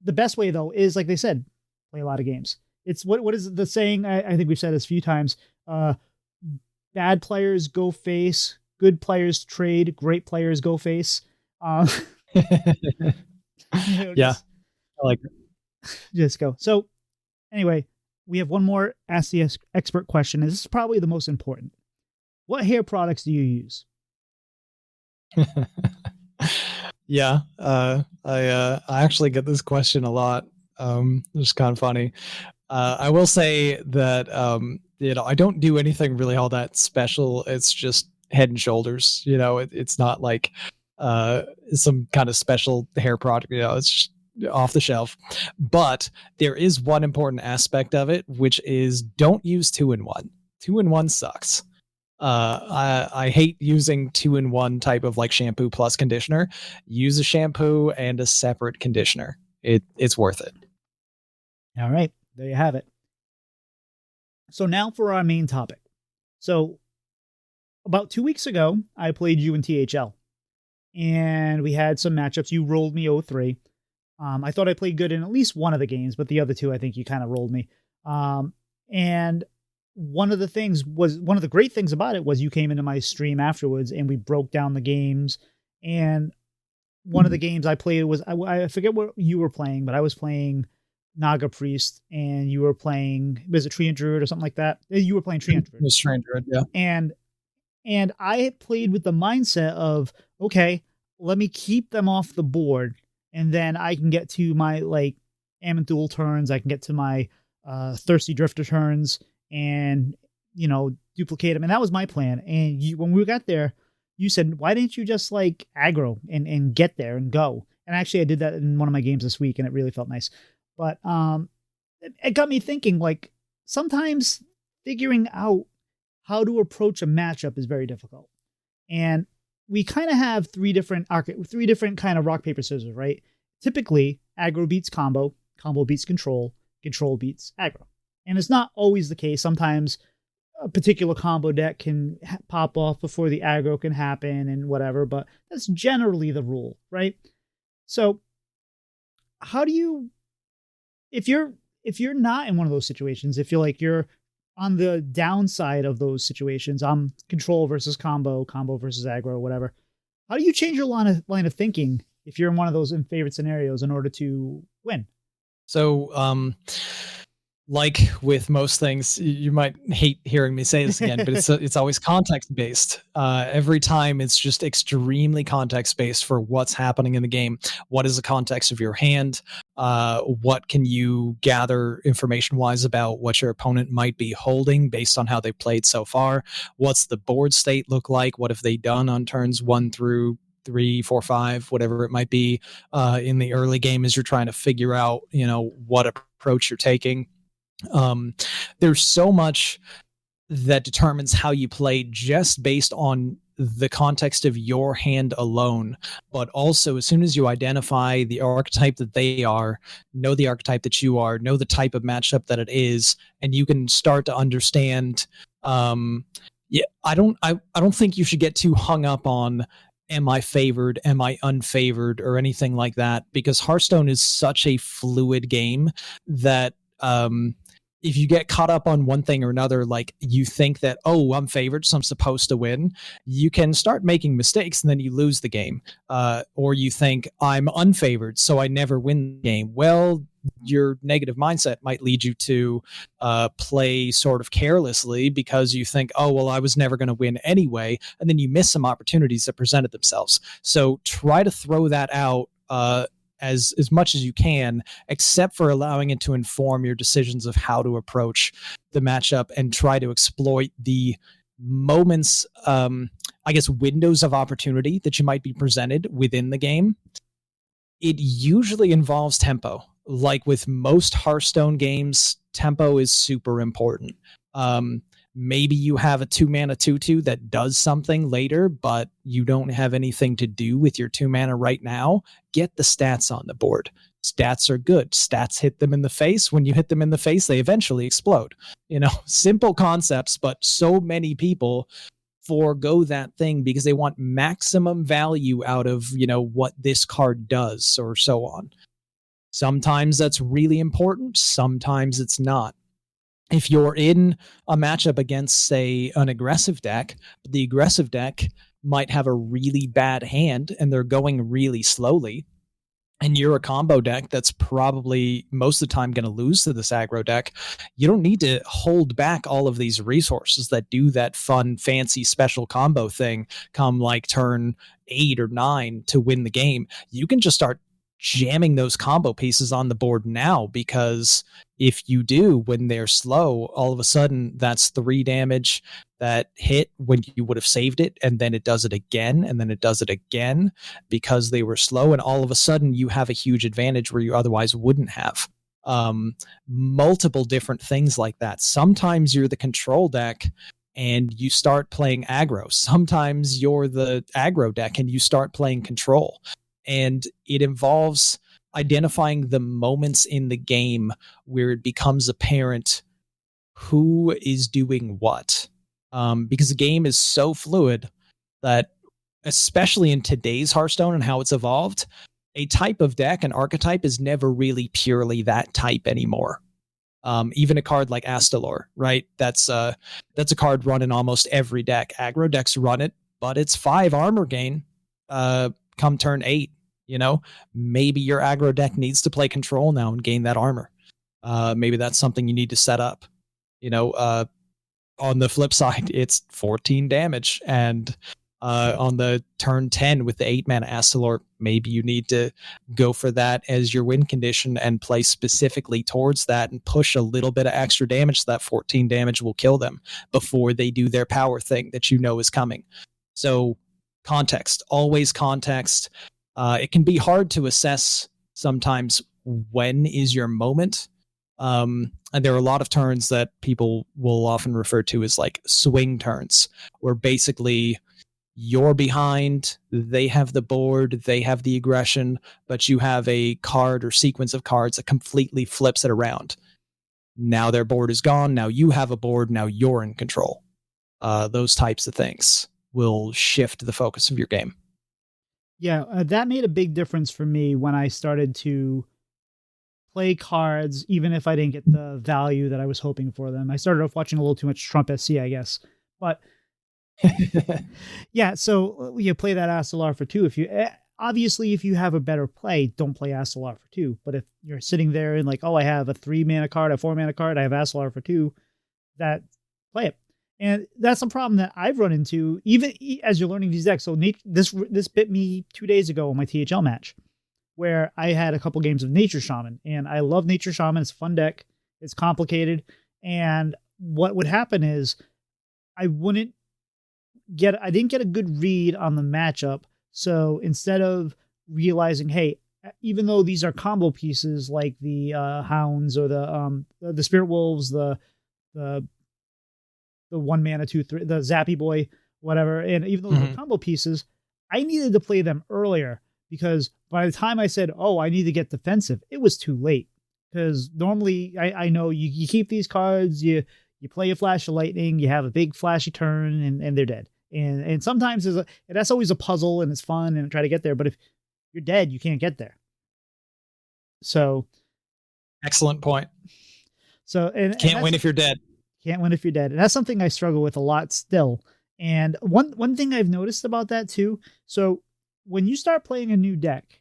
[SPEAKER 1] the best way though is, like they said, play a lot of games. It's what is the saying? I think we've said this a few times. Bad players go face, good players trade, great players go face.
[SPEAKER 2] Yeah, I like it.
[SPEAKER 1] Just go. So anyway, we have one more Ask the Expert question. This is probably the most important. What hair products do you use?
[SPEAKER 2] Yeah, I actually get this question a lot. It's kind of funny. I will say that I don't do anything really all that special. It's just Head and Shoulders. It's not like some kind of special hair product. It's just off the shelf. But there is one important aspect of it, which is don't use 2-in-1. 2-in-1 sucks. I hate using 2-in-1 type of like shampoo plus conditioner. Use a shampoo and a separate conditioner. It's worth it.
[SPEAKER 1] All right, there you have it. So now for our main topic. So about 2 weeks ago, I played you in THL and we had some matchups. You rolled me 0-3. I thought I played good in at least one of the games, but the other two, I think you kind of rolled me. And one of the great things about it was you came into my stream afterwards and we broke down the games. And one of the games I played was, I forget what you were playing, but I was playing Naga Priest and you were playing, was it Treant Druid or something like that? You were playing Treant Druid.
[SPEAKER 2] It was Treant Druid, yeah.
[SPEAKER 1] And I played with the mindset of, okay, let me keep them off the board. And then I can get to my like Amanthul turns. I can get to my Thirsty Drifter turns and, duplicate them. And that was my plan. And when we got there, you said, why didn't you just like aggro and get there and go? And actually, I did that in one of my games this week, and it really felt nice. But it got me thinking. Like sometimes figuring out how to approach a matchup is very difficult, and we kind of have three different kind of rock paper scissors, right? Typically, aggro beats combo, combo beats control, control beats aggro, and it's not always the case. Sometimes a particular combo deck can pop off before the aggro can happen and whatever, but that's generally the rule, right? So, how do you if you're not in one of those situations, if you're like you're on the downside of those situations, control versus combo, combo versus aggro, whatever. How do you change your line of thinking if you're in one of those unfavored scenarios in order to win?
[SPEAKER 2] So, like with most things, you might hate hearing me say this again, but it's always context based. Every time, it's just extremely context based for what's happening in the game. What is the context of your hand? What can you gather information wise about what your opponent might be holding based on how they played so far? What's the board state look like? What have they done on turns 1 through 3, 4, 5, whatever it might be in the early game as you're trying to figure out, what approach you're taking. There's so much that determines how you play just based on the context of your hand alone. But also, as soon as you identify the archetype that they are, know the archetype that you are, know the type of matchup that it is, and you can start to understand. Yeah, I don't think you should get too hung up on am I favored, am I unfavored, or anything like that, because Hearthstone is such a fluid game that if you get caught up on one thing or another, like you think that, oh, I'm favored, so I'm supposed to win, you can start making mistakes and then you lose the game. Or you think I'm unfavored, so I never win the game. Well, your negative mindset might lead you to play sort of carelessly because you think, oh, well, I was never going to win anyway. And then you miss some opportunities that presented themselves. So try to throw that out as much as you can, except for allowing it to inform your decisions of how to approach the matchup and try to exploit the moments, windows of opportunity that you might be presented within the game. It usually involves tempo. Like with most Hearthstone games, tempo is super important. Maybe you have a 2-mana 2/2 that does something later, but you don't have anything to do with your 2-mana right now. Get the stats on the board. Stats are good. Stats hit them in the face. When you hit them in the face, they eventually explode. Simple concepts, but so many people forego that thing because they want maximum value out of, what this card does or so on. Sometimes that's really important. Sometimes it's not. If you're in a matchup against, say, an aggressive deck, the aggressive deck might have a really bad hand and they're going really slowly, and you're a combo deck that's probably most of the time going to lose to this aggro deck, you don't need to hold back all of these resources that do that fun, fancy, special combo thing come like turn 8 or 9 to win the game. You can just start jamming those combo pieces on the board now, because if you do, when they're slow, all of a sudden that's 3 damage that hit when you would have saved it, and then it does it again, and then it does it again because they were slow, and all of a sudden you have a huge advantage where you otherwise wouldn't have. Multiple different things like that. Sometimes you're the control deck and you start playing aggro. Sometimes you're the aggro deck and you start playing control. And it involves identifying the moments in the game where it becomes apparent who is doing what. Because the game is so fluid that, especially in today's Hearthstone and how it's evolved, a type of deck, an archetype, is never really purely that type anymore. Even a card like Astalor, right? That's a card run in almost every deck. Aggro decks run it, but it's 5 armor gain come turn 8. Maybe your aggro deck needs to play control now and gain that armor. Maybe that's something you need to set up. On the flip side, it's 14 damage, and on the turn 10 with the 8-mana Astalor, maybe you need to go for that as your win condition and play specifically towards that and push a little bit of extra damage so that 14 damage will kill them before they do their power thing that is coming. So context, always context. It can be hard to assess sometimes when is your moment. And there are a lot of turns that people will often refer to as like swing turns, where basically you're behind, they have the board, they have the aggression, but you have a card or sequence of cards that completely flips it around. Now their board is gone. Now you have a board. Now you're in control. Those types of things will shift the focus of your game.
[SPEAKER 1] Yeah, that made a big difference for me when I started to play cards, even if I didn't get the value that I was hoping for them. I started off watching a little too much Trump SC, I guess. But yeah, so you play that Astelar for two. If you obviously, if you have a better play, don't play Astelar for two. But if you're sitting there and like, oh, I have a 3-mana card, a 4-mana card, I have Astelar for two, that play it. And that's a problem that I've run into even as you're learning these decks. So this bit me 2 days ago in my THL match, where I had a couple games of Nature Shaman, and I love Nature Shaman. It's a fun deck. It's complicated. And what would happen is I didn't get a good read on the matchup. So instead of realizing, hey, even though these are combo pieces like the Hounds or the Spirit Wolves, the 1-mana 2/3, the Zappy Boy, whatever, and even though they're combo pieces, I needed to play them earlier, because by the time I said, oh, I need to get defensive, it was too late. Because normally I know you keep these cards, you play a Flash of Lightning, you have a big flashy turn, and they're dead. And sometimes that's always a puzzle, and it's fun and try to get there. But if you're dead, you can't get there. So,
[SPEAKER 2] excellent point.
[SPEAKER 1] So and
[SPEAKER 2] can't win if you're dead.
[SPEAKER 1] Can't win if you're dead. And that's something I struggle with a lot still. And one thing I've noticed about that too. So when you start playing a new deck,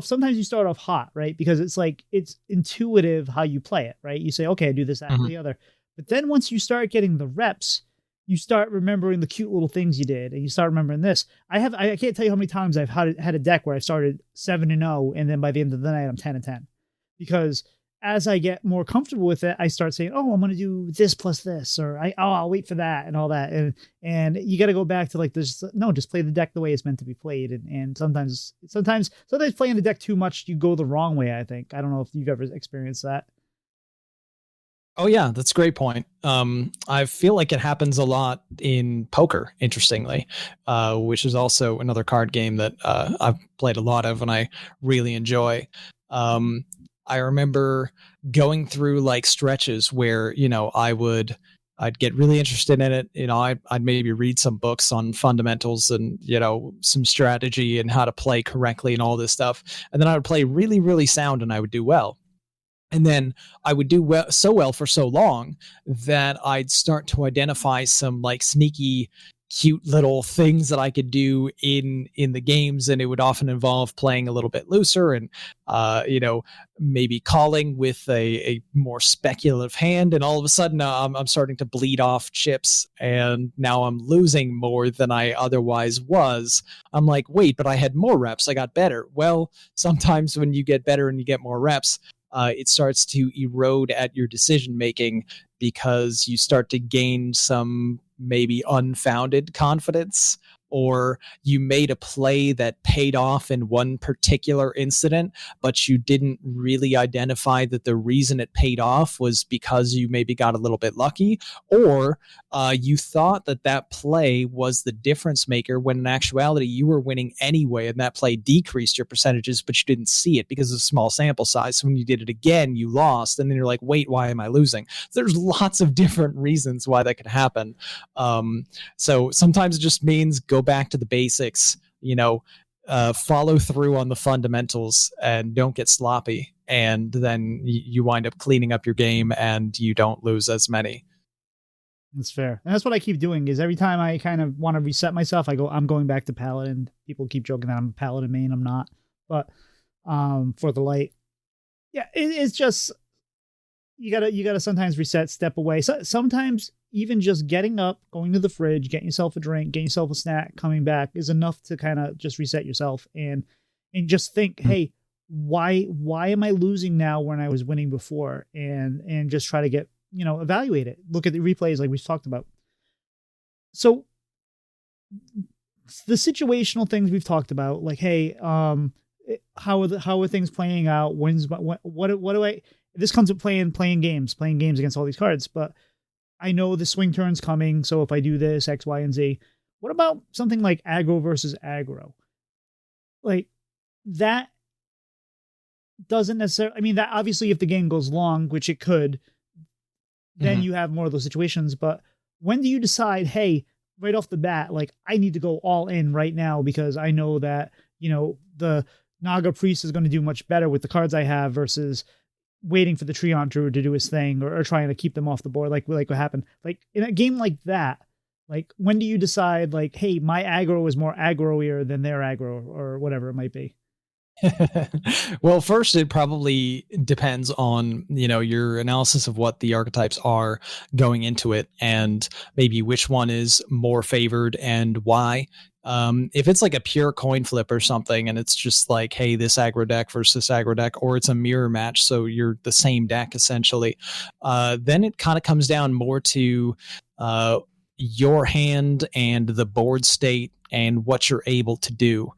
[SPEAKER 1] sometimes you start off hot, right? Because it's intuitive how you play it, right? You say, okay, I do this, that, and the other. But then once you start getting the reps, you start remembering the cute little things you did, and you start remembering this. I can't tell you how many times I've had a deck where I started 7-0, and then by the end of the night I'm 10-10, because as I get more comfortable with it, I start saying, oh, I'm going to do this plus this, or I'll wait for that and all that. And you got to go back to like this. No, just play the deck the way it's meant to be played. And sometimes playing the deck too much, you go the wrong way. I think. I don't know if you've ever experienced that.
[SPEAKER 2] Oh yeah, that's a great point. I feel like it happens a lot in poker, interestingly, which is also another card game that I've played a lot of and I really enjoy. I remember going through like stretches where, I'd get really interested in it. I'd maybe read some books on fundamentals and, some strategy and how to play correctly and all this stuff. And then I would play really, really sound and I would do well. And then I would do so well for so long that I'd start to identify some like sneaky, cute little things that I could do in the games. And it would often involve playing a little bit looser and, maybe calling with a more speculative hand. And all of a sudden I'm starting to bleed off chips and now I'm losing more than I otherwise was. I'm like, wait, but I had more reps. I got better. Well, sometimes when you get better and you get more reps, it starts to erode at your decision making because you start to gain some maybe unfounded confidence, or you made a play that paid off in one particular incident, but you didn't really identify that the reason it paid off was because you maybe got a little bit lucky, or you thought that play was the difference maker when in actuality you were winning anyway, and that play decreased your percentages, but you didn't see it because of small sample size. So when you did it again, you lost, and then you're like, wait, why am I losing? There's lots of different reasons why that could happen. So sometimes it just means go back to the basics, follow through on the fundamentals and don't get sloppy. And then you wind up cleaning up your game and you don't lose as many.
[SPEAKER 1] That's fair. And that's what I keep doing is every time I kind of want to reset myself, I'm going back to Paladin. People keep joking that I'm a Paladin main. I'm not, but, for the light, yeah, it's just, you gotta sometimes reset, step away. So sometimes even just getting up, going to the fridge, getting yourself a drink, getting yourself a snack, coming back is enough to kind of just reset yourself and just think, hey, why am I losing now when I was winning before? And just try to get, evaluate it. Look at the replays like we talked about. So the situational things we've talked about, like, hey, how are things playing out? What do I? This comes with playing games against all these cards, but I know the swing turn's coming. So if I do this X, Y, and Z, what about something like aggro versus aggro? Like that doesn't necessarily. I mean, that obviously if the game goes long, which it could, then you have more of those situations. But when do you decide, hey, right off the bat, like I need to go all in right now because I know that, the Naga Priest is going to do much better with the cards I have versus waiting for the Treant Druid to do his thing or trying to keep them off the board, like what happened. Like in a game like that, like when do you decide, like, hey, my aggro is more aggro-ier than their aggro or whatever it might be?
[SPEAKER 2] Well, first, it probably depends on, your analysis of what the archetypes are going into it and maybe which one is more favored and why. If it's like a pure coin flip or something and it's just like, hey, this aggro deck versus this aggro deck, or it's a mirror match, so you're the same deck essentially, then it kind of comes down more to your hand and the board state and what you're able to do.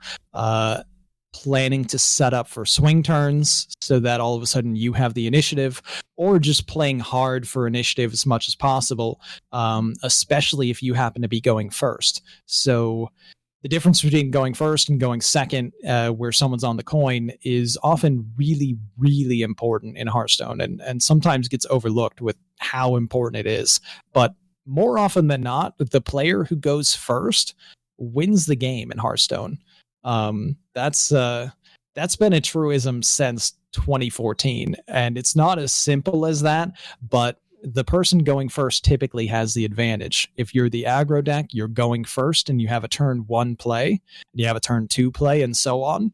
[SPEAKER 2] Planning to set up for swing turns so that all of a sudden you have the initiative, or just playing hard for initiative as much as possible, especially if you happen to be going first. So the difference between going first and going second, where someone's on the coin, is often really, really important in Hearthstone, and sometimes gets overlooked with how important it is. But more often than not, the player who goes first wins the game in Hearthstone. That's been a truism since 2014, and it's not as simple as that, but the person going first typically has the advantage. If you're the aggro deck, you're going first and you have a turn 1 play, and you have a turn 2 play, and so on,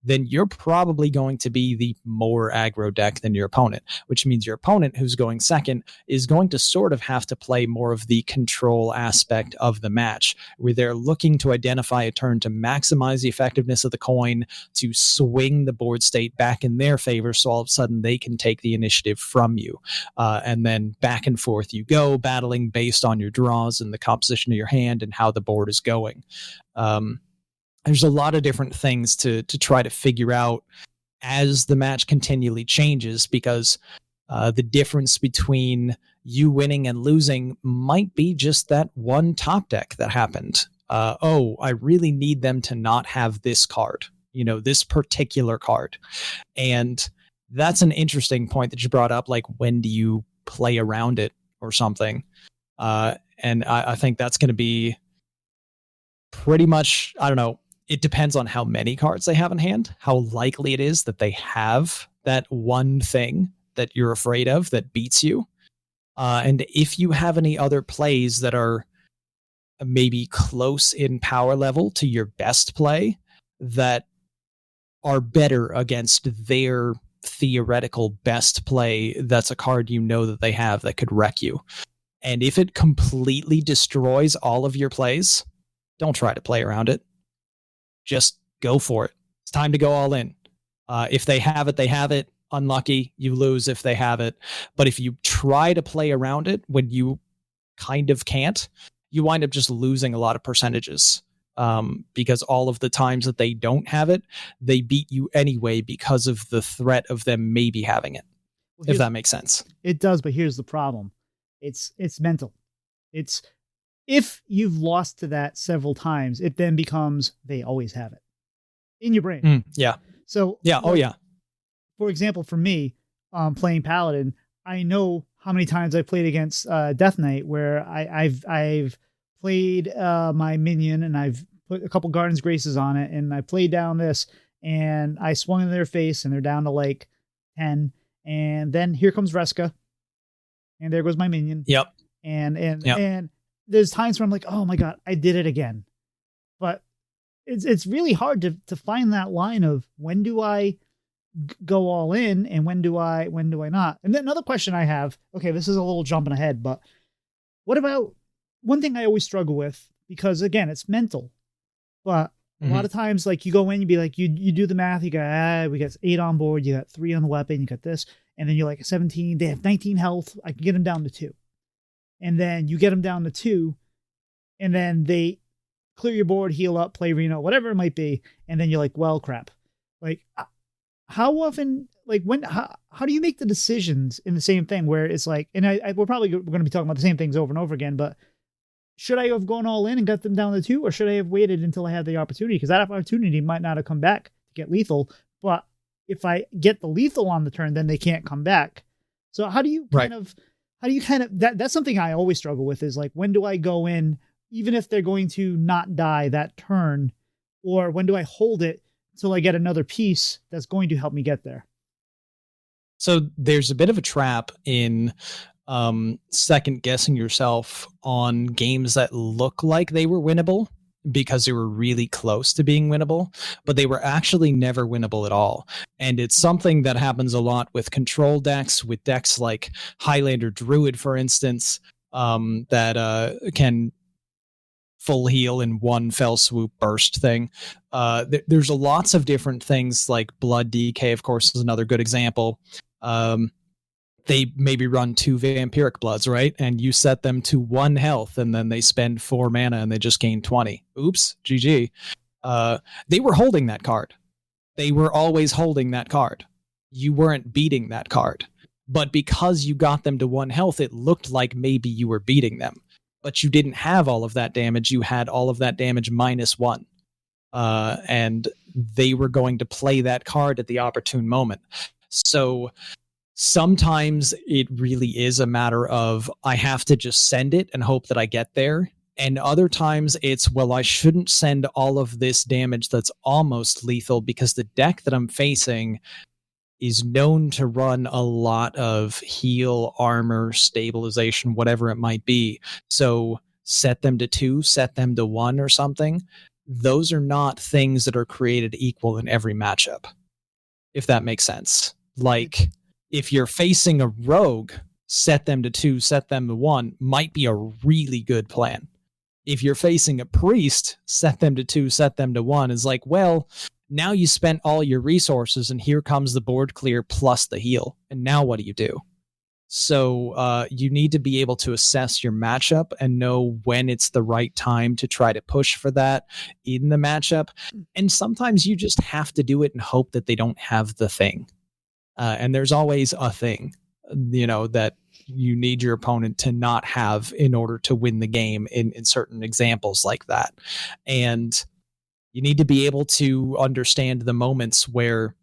[SPEAKER 2] then you're probably going to be the more aggro deck than your opponent, which means your opponent, who's going second, is going to sort of have to play more of the control aspect of the match, where they're looking to identify a turn to maximize the effectiveness of the coin, to swing the board state back in their favor, so all of a sudden they can take the initiative from you. And then back and forth you go, battling based on your draws and the composition of your hand and how the board is going. There's a lot of different things to try to figure out as the match continually changes, because the difference between you winning and losing might be just that one top deck that happened. I really need them to not have this card, this particular card. And that's an interesting point that you brought up, like when do you play around it or something? And I think that's going to be pretty much, I don't know, it depends on how many cards they have in hand, how likely it is that they have that one thing that you're afraid of that beats you. And if you have any other plays that are maybe close in power level to your best play that are better against their theoretical best play, that's a card that they have that could wreck you. And if it completely destroys all of your plays, don't try to play around it. Just go for it. It's time to go all in. If they have it, they have it. Unlucky, you lose if they have it. But if you try to play around it when you kind of can't, you wind up just losing a lot of percentages. Because all of the times that they don't have it, they beat you anyway because of the threat of them maybe having it. Well, if that makes sense.
[SPEAKER 1] It does, but here's the problem. It's mental. It's if you've lost to that several times, it then becomes they always have it in your brain.
[SPEAKER 2] Yeah.
[SPEAKER 1] So
[SPEAKER 2] yeah. Oh yeah.
[SPEAKER 1] For example, for me, playing Paladin, I know how many times I've played against Death Knight where I've played my minion and I've put a couple Garden's Graces on it and I played down this and I swung in their face and they're down to like 10, and then here comes Reska and there goes my minion.
[SPEAKER 2] Yep.
[SPEAKER 1] And there's times where I'm like, oh my God, I did it again. But it's really hard to find that line of when do I go all in and when do I not? And then another question I have, okay, this is a little jumping ahead, but what about one thing I always struggle with, because again, it's mental, but a lot of times, like you go in, you be like, you do the math, you got, we got 8 on board, you got 3 on the weapon, you got this, and then you're like 17, they have 19 health, I can get them down to 2. And then you get them down to 2, and then they clear your board, heal up, play Reno, whatever it might be, and then you're like, well, crap. Like, how often, like, how do you make the decisions in the same thing where it's like, and we're probably going to be talking about the same things over and over again, but should I have gone all in and got them down to 2, or should I have waited until I had the opportunity? Because that opportunity might not have come back to get lethal, but if I get the lethal on the turn, then they can't come back. So how do you that's something I always struggle with, is like, when do I go in, even if they're going to not die that turn, or when do I hold it till I get another piece that's going to help me get there?
[SPEAKER 2] So there's a bit of a trap in second guessing yourself on games that look like they were winnable because they were really close to being winnable, but they were actually never winnable at all. And it's something that happens a lot with control decks, with decks like Highlander Druid, for instance, that can full heal in one fell swoop burst thing. There's lots of different things, like Blood DK, of course, is another good example. They maybe run 2 Vampiric Bloods, right? And you set them to 1 health, and then they spend 4 mana and they just gain 20. Oops, GG. They were holding that card. They were always holding that card. You weren't beating that card. But because you got them to 1 health, it looked like maybe you were beating them. But you didn't have all of that damage. You had all of that damage -1. And they were going to play that card at the opportune moment. So sometimes it really is a matter of, I have to just send it and hope that I get there. And other times it's, well, I shouldn't send all of this damage that's almost lethal because the deck that I'm facing is known to run a lot of heal, armor, stabilization, whatever it might be. So set them to 2, set them to 1 or something. Those are not things that are created equal in every matchup, if that makes sense. Like, if you're facing a rogue, set them to 2, set them to 1 might be a really good plan. If you're facing a priest, set them to 2, set them to 1 is like, well, now you spent all your resources and here comes the board clear plus the heal. And now what do? So you need to be able to assess your matchup and know when it's the right time to try to push for that in the matchup. And sometimes you just have to do it and hope that they don't have the thing. And there's always a thing, that you need your opponent to not have in order to win the game in certain examples like that. And you need to be able to understand the moments where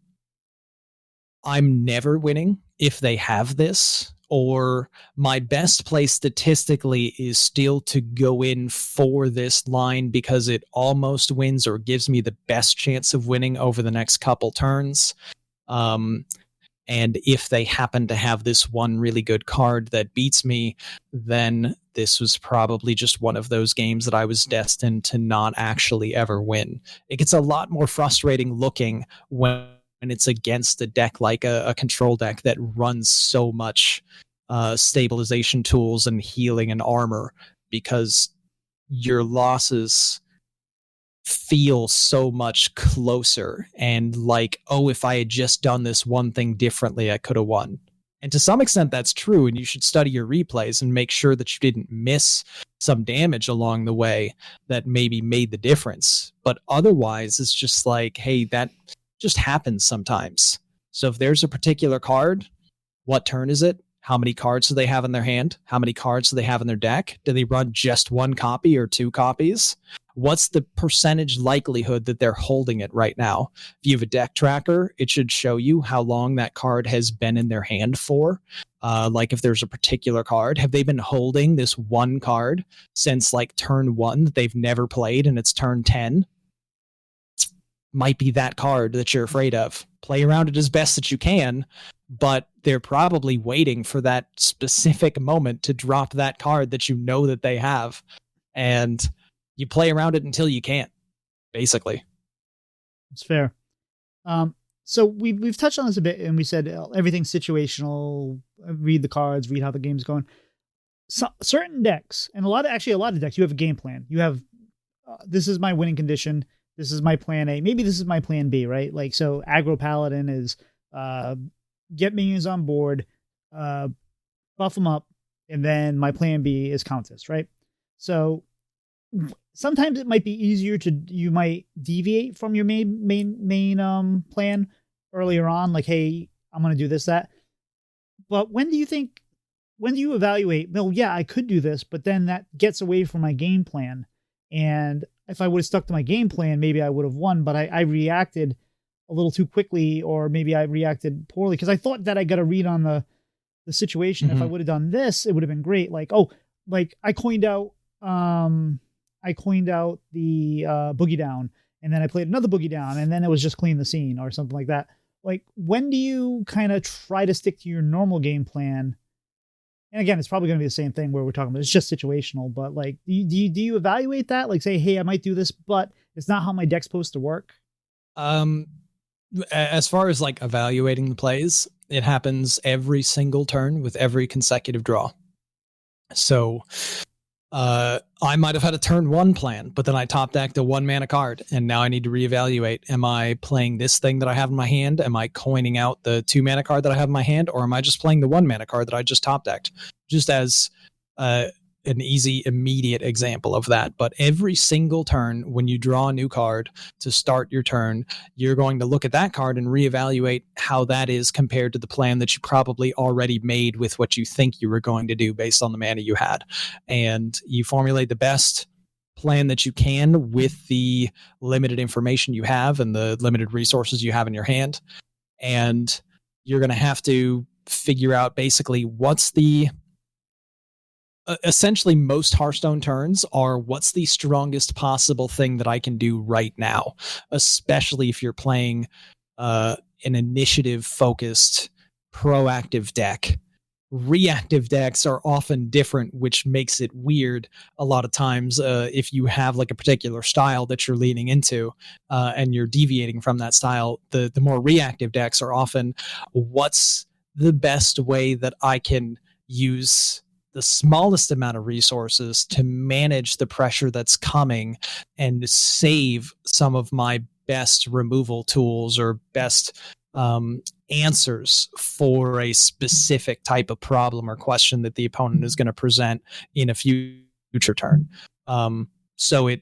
[SPEAKER 2] I'm never winning if they have this, or my best play statistically is still to go in for this line because it almost wins or gives me the best chance of winning over the next couple turns. And if they happen to have this one really good card that beats me, then this was probably just one of those games that I was destined to not actually ever win. It gets a lot more frustrating looking when it's against a deck like a control deck that runs so much stabilization tools and healing and armor, because your losses feel so much closer and like, oh, if I had just done this one thing differently, I could have won. And to some extent that's true, and you should study your replays and make sure that you didn't miss some damage along the way that maybe made the difference. But otherwise it's just like, hey, that just happens sometimes. So if there's a particular card, what turn is it? How many cards do they have in their hand? How many cards do they have in their deck? Do they run just 1 copy or 2 copies? What's the percentage likelihood that they're holding it right now? If you have a deck tracker, it should show you how long that card has been in their hand for. Like if there's a particular card, have they been holding this one card since like turn 1 that they've never played and it's turn 10? Might be that card that you're afraid of. Play around it as best that you can, but they're probably waiting for that specific moment to drop that card that you know that they have. And you play around it until you can't, basically.
[SPEAKER 1] It's fair. So we've touched on this a bit, and we said everything's situational. Read the cards, read how the game's going. So, certain decks, and a lot of decks, you have a game plan. You have this is my winning condition. This is my plan A. Maybe this is my plan B, right? Like, so aggro paladin is get minions on board, buff them up, and then my plan B is countess, right? So sometimes it might be easier to you might deviate from your main plan earlier on, like, hey, I'm gonna do this, that. But when do you evaluate, well, yeah, I could do this, but then that gets away from my game plan. And if I would have stuck to my game plan, maybe I would have won, but I reacted a little too quickly, or maybe I reacted poorly because I thought that I got a read on the situation. If I
[SPEAKER 2] Mhm.
[SPEAKER 1] would have done this, it would have been great. Like, oh, like I coined out the boogie down, and then I played another boogie down, and then it was just clean the scene or something like that. Like, when do you kind of try to stick to your normal game plan? And again, it's probably going to be the same thing where we're talking about it's just situational, but like, do you evaluate that? Like, say, hey, I might do this, but it's not how my deck's supposed to work.
[SPEAKER 2] Um, as far as like evaluating the plays, it happens every single turn with every consecutive draw. So I might have had a turn one plan, but then I top decked a 1 mana card, and now I need to reevaluate. Am I playing this thing that I have in my hand? Am I coining out the 2 mana card that I have in my hand? Or am I just playing the 1 mana card that I just top decked? Just as an easy, immediate example of that. But every single turn, when you draw a new card to start your turn, you're going to look at that card and reevaluate how that is compared to the plan that you probably already made with what you think you were going to do based on the mana you had. And you formulate the best plan that you can with the limited information you have and the limited resources you have in your hand. And you're going to have to figure out basically what's the essentially most Hearthstone turns are what's the strongest possible thing that I can do right now, especially if you're playing an initiative focused proactive deck. Reactive decks are often different, which makes it weird a lot of times if you have like a particular style that you're leaning into and you're deviating from that style. The more reactive decks are often what's the best way that I can use the smallest amount of resources to manage the pressure that's coming and save some of my best removal tools or best answers for a specific type of problem or question that the opponent is going to present in a future turn. So it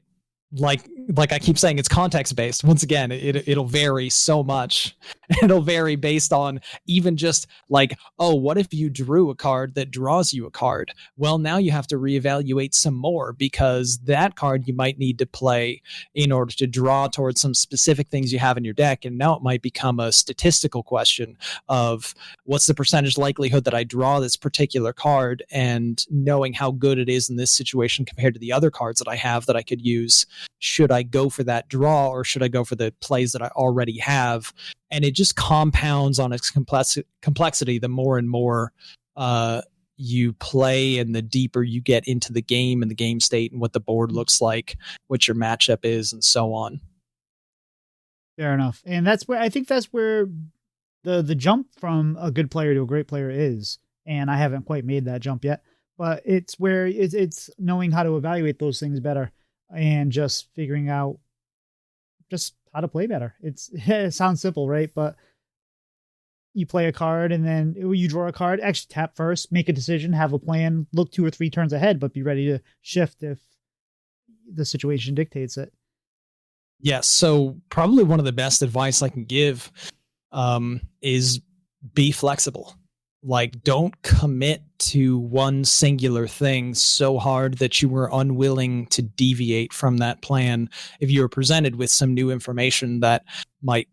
[SPEAKER 2] like I keep saying, it's context based. Once again, it'll vary so much. It'll vary based on even just like, oh, what if you drew a card that draws you a card? Well, now you have to reevaluate some more because that card you might need to play in order to draw towards some specific things you have in your deck. And now it might become a statistical question of what's the percentage likelihood that I draw this particular card, and knowing how good it is in this situation compared to the other cards that I have that I could use. Should I go for that draw or should I go for the plays that I already have? And it just compounds on its complexity the more and more you play and the deeper you get into the game and the game state and what the board looks like, what your matchup is, and so on.
[SPEAKER 1] Fair enough. And that's where the jump from a good player to a great player is. And I haven't quite made that jump yet, but it's where it's knowing how to evaluate those things better and just figuring out just how to play better. It sounds simple, right? But you play a card and then you draw a card, actually tap first, make a decision, have a plan, look 2 or 3 turns ahead, but be ready to shift if the situation dictates it.
[SPEAKER 2] Yes. So probably one of the best advice I can give is be flexible. Like, don't commit to one singular thing so hard that you were unwilling to deviate from that plan if you were presented with some new information that might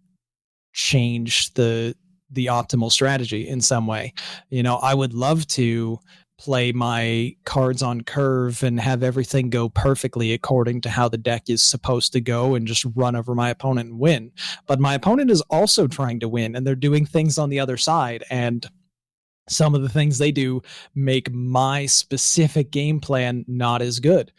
[SPEAKER 2] change the optimal strategy in some way. You know, I would love to play my cards on curve and have everything go perfectly according to how the deck is supposed to go and just run over my opponent and win. But my opponent is also trying to win, and they're doing things on the other side, and some of the things they do make my specific game plan not as good.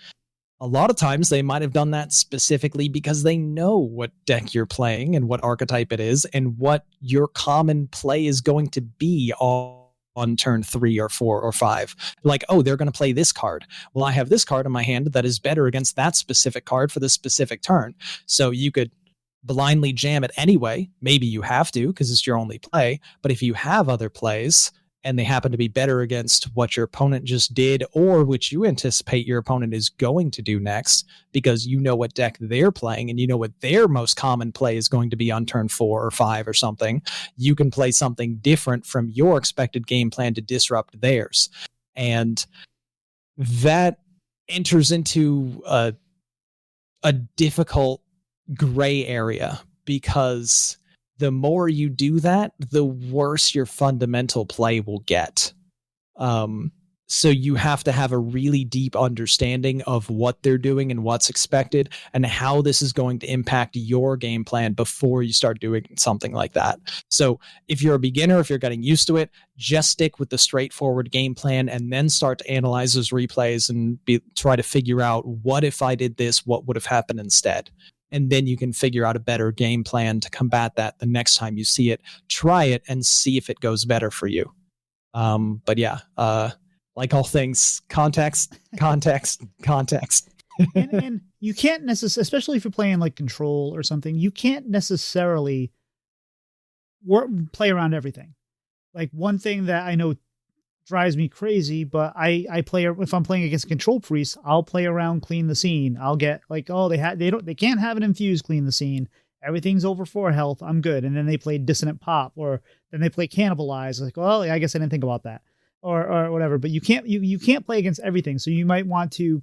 [SPEAKER 2] A lot of times they might have done that specifically because they know what deck you're playing and what archetype it is and what your common play is going to be on turn 3 or 4 or 5. Like, oh, they're going to play this card. Well, I have this card in my hand that is better against that specific card for this specific turn. So you could blindly jam it anyway. Maybe you have to because it's your only play. But if you have other plays, and they happen to be better against what your opponent just did or which you anticipate your opponent is going to do next, because you know what deck they're playing and you know what their most common play is going to be on turn 4 or 5 or something, you can play something different from your expected game plan to disrupt theirs. And that enters into a difficult gray area, because the more you do that, the worse your fundamental play will get. So you have to have a really deep understanding of what they're doing and what's expected and how this is going to impact your game plan before you start doing something like that. So if you're a beginner, if you're getting used to it, just stick with the straightforward game plan and then start to analyze those replays and try to figure out, what if I did this, what would have happened instead? And then you can figure out a better game plan to combat that the next time you see it. Try it and see if it goes better for you. But yeah, like all things, context.
[SPEAKER 1] and you can't necessarily, especially if you're playing like Control or something, you can't necessarily play around everything. Like, one thing that I know drives me crazy, but I play, if I'm playing against Control Priest, I'll play around Clean the Scene. I'll get like, oh, they can't have an infused Clean the Scene. Everything's over 4 health. I'm good. And then they play Dissonant Pop, or then they play Cannibalize. Like, well, I guess I didn't think about that, or whatever. But you can't play against everything. So you might want to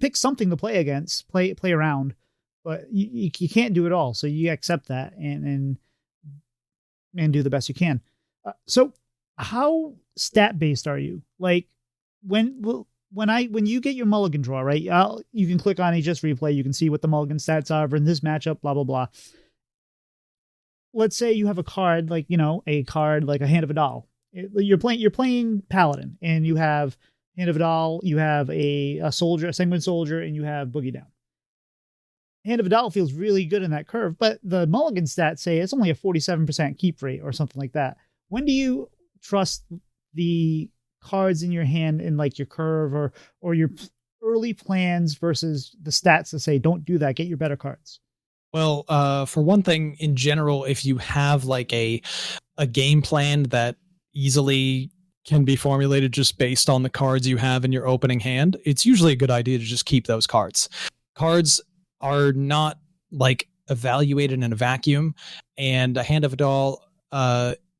[SPEAKER 1] pick something to play against, play around, but you can't do it all. So you accept that and do the best you can. So how stat based are you? Like, when you get your mulligan draw, right? You can click on HS replay. You can see what the mulligan stats are in this matchup, blah, blah, blah. Let's say you have a card, like, a card like a Hand of Adal. You're playing Paladin, and you have Hand of Adal, you have a soldier, a Sanguine Soldier, and you have Boogie Down. Hand of Adal feels really good in that curve, but the mulligan stats say it's only a 47% keep rate or something like that. When do you trust the cards in your hand in like your curve or your early plans versus the stats that say don't do that, get your better cards?
[SPEAKER 2] Well, for one thing, in general, if you have like a game plan that easily can be formulated just based on the cards you have in your opening hand, it's usually a good idea to just keep those cards. Cards are not like evaluated in a vacuum, and a Hand of Adal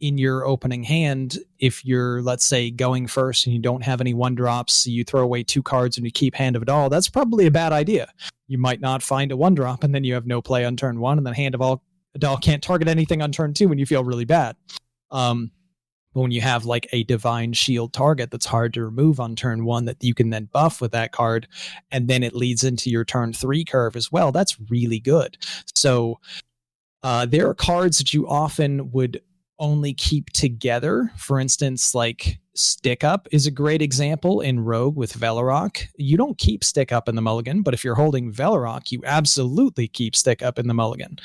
[SPEAKER 2] in your opening hand, if you're, let's say, going first and you don't have any 1-drops, you throw away 2 cards and you keep Hand of Adal, that's probably a bad idea. You might not find a 1-drop, and then you have no play on turn 1, and then Hand of Adal can't target anything on turn 2 when you feel really bad. But when you have like a Divine Shield target that's hard to remove on turn 1 that you can then buff with that card, and then it leads into your turn 3 curve as well, that's really good. So there are cards that you often would only keep together. For instance, like Stick Up is a great example in Rogue with Velorok. You don't keep Stick Up in the mulligan, but if you're holding Velorok, you absolutely keep Stick Up in the mulligan.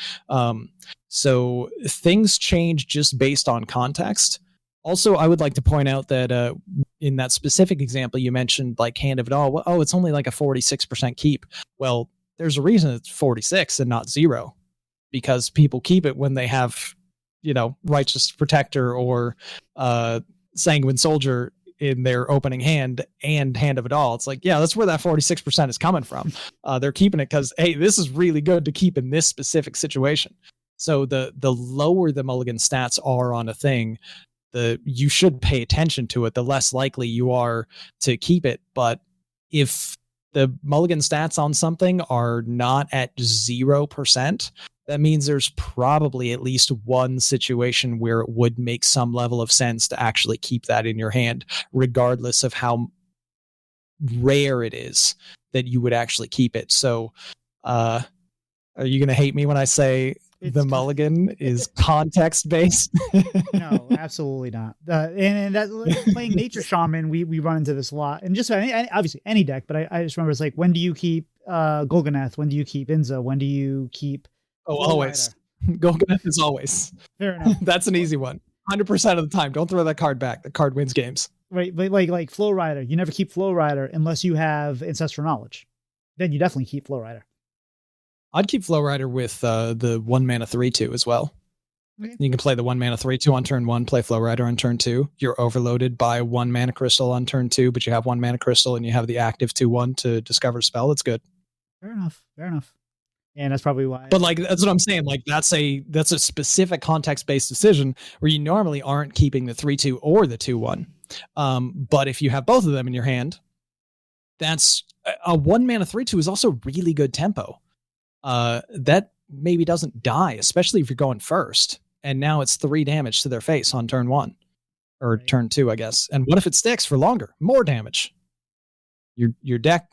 [SPEAKER 2] So things change just based on context. Also, I would like to point out that in that specific example, you mentioned like Hand of Adal. Well, it's only like a 46% keep. Well, there's a reason it's 46 and not 0, because people keep it when they have, Righteous Protector or Sanguine Soldier in their opening hand and Hand of Adal. It's like, yeah, that's where that 46% is coming from. They're keeping it because, hey, this is really good to keep in this specific situation. So the lower the mulligan stats are on a thing, you should pay attention to it, the less likely you are to keep it. But if the mulligan stats on something are not at 0%, that means there's probably at least one situation where it would make some level of sense to actually keep that in your hand, regardless of how rare it is that you would actually keep it. So are you going to hate me when I say the mulligan is context based?
[SPEAKER 1] No, absolutely not. And that, playing Nature Shaman, we run into this a lot, and just obviously any deck. But I just remember, it's like, when do you keep Golganeth? When do you keep Inza? When do you keep?
[SPEAKER 2] Oh, always. Golganeth is always.
[SPEAKER 1] Fair enough.
[SPEAKER 2] That's an easy one. 100% of the time. Don't throw that card back. The card wins games.
[SPEAKER 1] Right, but like Flow Rider, you never keep Flow Rider unless you have Ancestral Knowledge. Then you definitely keep Flow Rider.
[SPEAKER 2] I'd keep Flow Rider with the 1 mana 3/2 as well.
[SPEAKER 1] Okay.
[SPEAKER 2] You can play the 1 mana 3/2 on turn 1, play Flow Rider on turn 2. You're overloaded by 1 mana crystal on turn 2, but you have 1 mana crystal and you have the active 2/1 to discover spell. That's good.
[SPEAKER 1] Fair enough. Fair enough. And that's probably why.
[SPEAKER 2] But like that's what I'm saying. Like that's a specific context based decision where you normally aren't keeping the 3/2 or the 2/1. But if you have both of them in your hand, that's a 1 mana 3/2 is also really good tempo. That maybe doesn't die, especially if you're going first. And now it's 3 damage to their face on turn 1 or
[SPEAKER 1] Right.
[SPEAKER 2] turn 2, I guess. And what if it sticks for longer? More damage. Your deck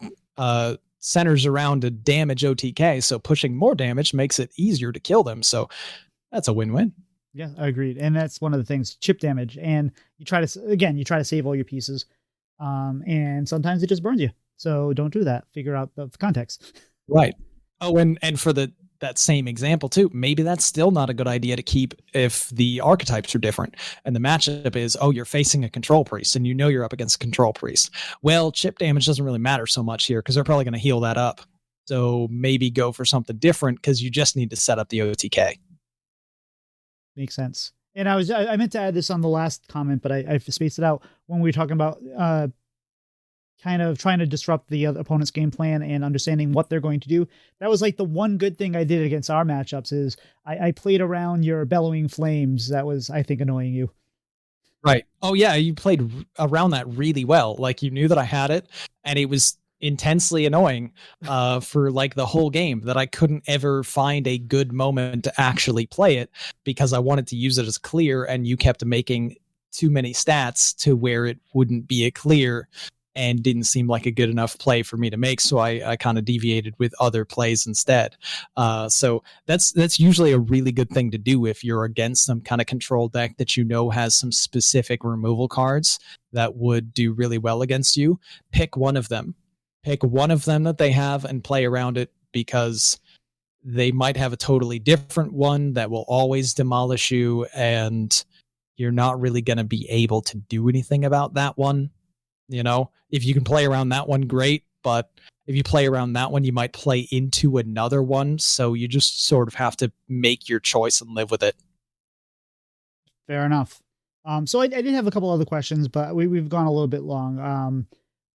[SPEAKER 2] centers around a damage OTK, so pushing more damage makes it easier to kill them. So that's a win-win.
[SPEAKER 1] Yeah, I agreed. And that's one of the things, chip damage. And you try to save all your pieces. And sometimes it just burns you. So don't do that. Figure out the context.
[SPEAKER 2] Right. Oh, and for that same example too, maybe that's still not a good idea to keep if the archetypes are different and the matchup is, oh, you're facing a control priest and you know you're up against a control priest. Well, chip damage doesn't really matter so much here because they're probably going to heal that up. So maybe go for something different because you just need to set up the OTK.
[SPEAKER 1] Makes sense. And I meant to add this on the last comment, but I spaced it out when we were talking about kind of trying to disrupt the other opponent's game plan and understanding what they're going to do. That was like the one good thing I did against our matchups is I played around your bellowing flames. That was, I think, annoying you.
[SPEAKER 2] Right. Oh yeah, you played around that really well. Like you knew that I had it and it was intensely annoying for like the whole game that I couldn't ever find a good moment to actually play it because I wanted to use it as clear and you kept making too many stats to where it wouldn't be a clear and didn't seem like a good enough play for me to make. So I kind of deviated with other plays instead. So that's usually a really good thing to do if you're against some kind of control deck that you know has some specific removal cards that would do really well against you. Pick one of them. Pick one of them that they have and play around it because they might have a totally different one that will always demolish you and you're not really going to be able to do anything about that one. You know, if you can play around that one, great. But if you play around that one, you might play into another one. So you just sort of have to make your choice and live with it.
[SPEAKER 1] Fair enough. So I did have a couple other questions, but we've gone a little bit long.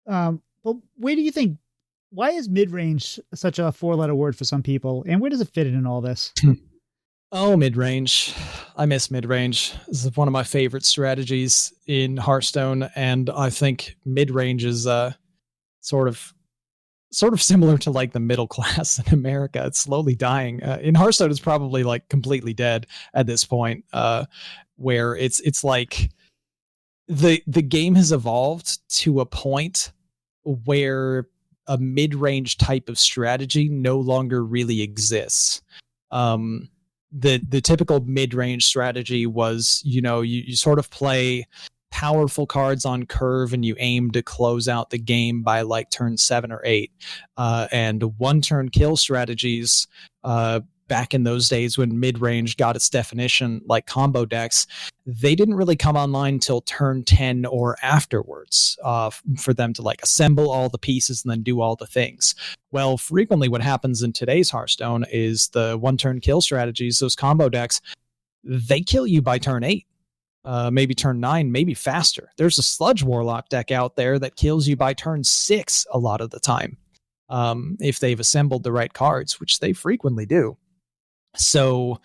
[SPEAKER 1] But where do you think, why is mid-range such a 4-letter word for some people? And where does it fit in all this?
[SPEAKER 2] Oh, mid-range. I miss mid-range. This is one of my favorite strategies in Hearthstone, and I think mid-range is sort of similar to like the middle class in America. It's slowly dying. In Hearthstone, it's probably like completely dead at this point, where it's like the game has evolved to a point where a mid-range type of strategy no longer really exists. The typical mid-range strategy was, you know, you sort of play powerful cards on curve and you aim to close out the game by like turn 7 or 8. And one turn kill strategies, back in those days when mid-range got its definition, like combo decks, they didn't really come online till turn 10 or afterwards, for them to like assemble all the pieces and then do all the things. Well, frequently what happens in today's Hearthstone is the one turn kill strategies, those combo decks, they kill you by turn 8. Maybe turn 9, maybe faster. There's a Sludge Warlock deck out there that kills you by turn 6 a lot of the time, if they've assembled the right cards, which they frequently do. So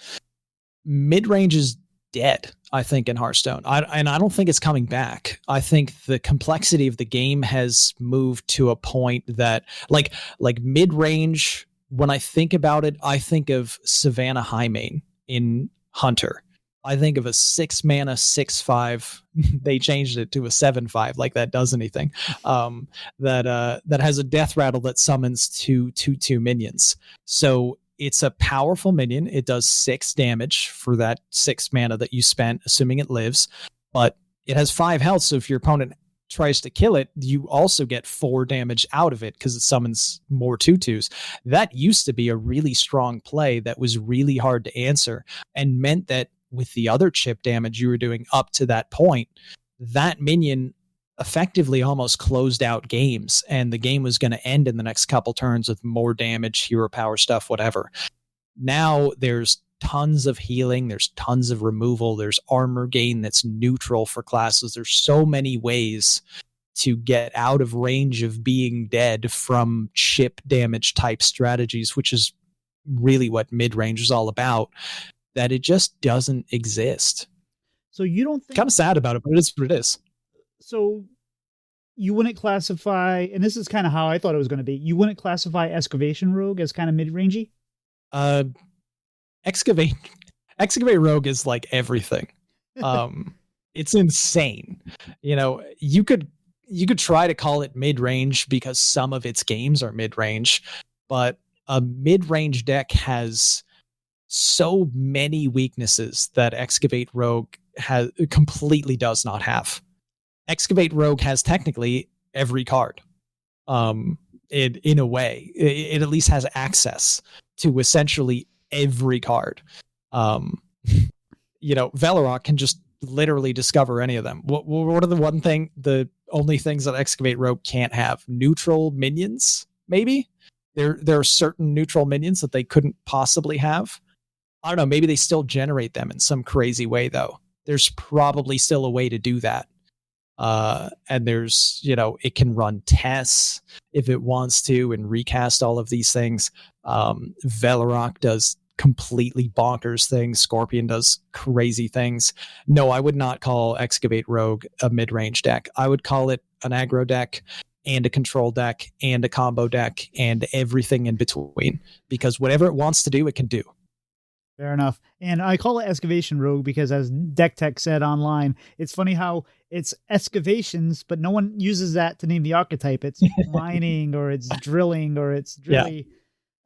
[SPEAKER 2] mid-range is dead, I think, in Hearthstone. And I don't think it's coming back. I think the complexity of the game has moved to a point that like mid-range, when I think about it, I think of Savannah Highmane in Hunter. I think of a 6 mana 6/5. They changed it to a 7/5, like that does anything. That has a death rattle that summons 2/2 minions. So it's a powerful minion. It does 6 damage for that 6 mana that you spent, assuming it lives. But it has 5 health, so if your opponent tries to kill it, you also get 4 damage out of it because it summons more 2/2s. That used to be a really strong play that was really hard to answer and meant that with the other chip damage you were doing up to that point, that minion effectively almost closed out games and the game was going to end in the next couple turns with more damage, hero power stuff, whatever. Now there's tons of healing, there's tons of removal, there's armor gain that's neutral for classes. There's so many ways to get out of range of being dead from chip damage type strategies, which is really what mid-range is all about, that it just doesn't exist.
[SPEAKER 1] So you don't think...
[SPEAKER 2] Kind of sad about it, but it is what it is.
[SPEAKER 1] So you wouldn't classify, and this is kind of how I thought it was going to be, you wouldn't classify Excavation Rogue as kind of mid-rangey?
[SPEAKER 2] Excavate Rogue is like everything. It's insane. You know, you could try to call it mid-range because some of its games are mid-range, but a mid-range deck has so many weaknesses that Excavate Rogue completely does not have. Excavate Rogue has technically every card. In a way, it at least has access to essentially every card. You know, Velorok can just literally discover any of them. What are the only things that Excavate Rogue can't have? Neutral minions, maybe? There are certain neutral minions that they couldn't possibly have. I don't know, maybe they still generate them in some crazy way, though. There's probably still a way to do that. And there's, you know, it can run tests if it wants to and recast all of these things. Velorok does completely bonkers things. Scorpion does crazy things. No, I would not call Excavate Rogue a mid-range deck. I would call it an aggro deck and a control deck and a combo deck and everything in between, because whatever it wants to do, it can do.
[SPEAKER 1] Fair enough. And I call it Excavation Rogue because, as Deck Tech said online, it's funny how it's excavations, but no one uses that to name the archetype. It's mining or it's drilling or it's drilly.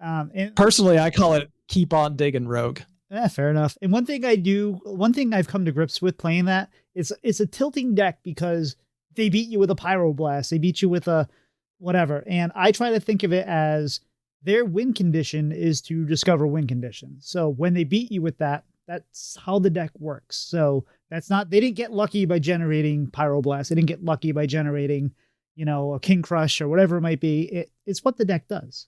[SPEAKER 2] Yeah. Personally, I call it Keep On Digging Rogue.
[SPEAKER 1] Yeah, fair enough. And one thing I've come to grips with playing that is it's a tilting deck because they beat you with a Pyroblast. They beat you with a whatever. And I try to think of it as their win condition is to discover win condition. So when they beat you with that, that's how the deck works. So they didn't get lucky by generating Pyroblast. They didn't get lucky by generating, you know, a King Crush or whatever it might be. It's what the deck does.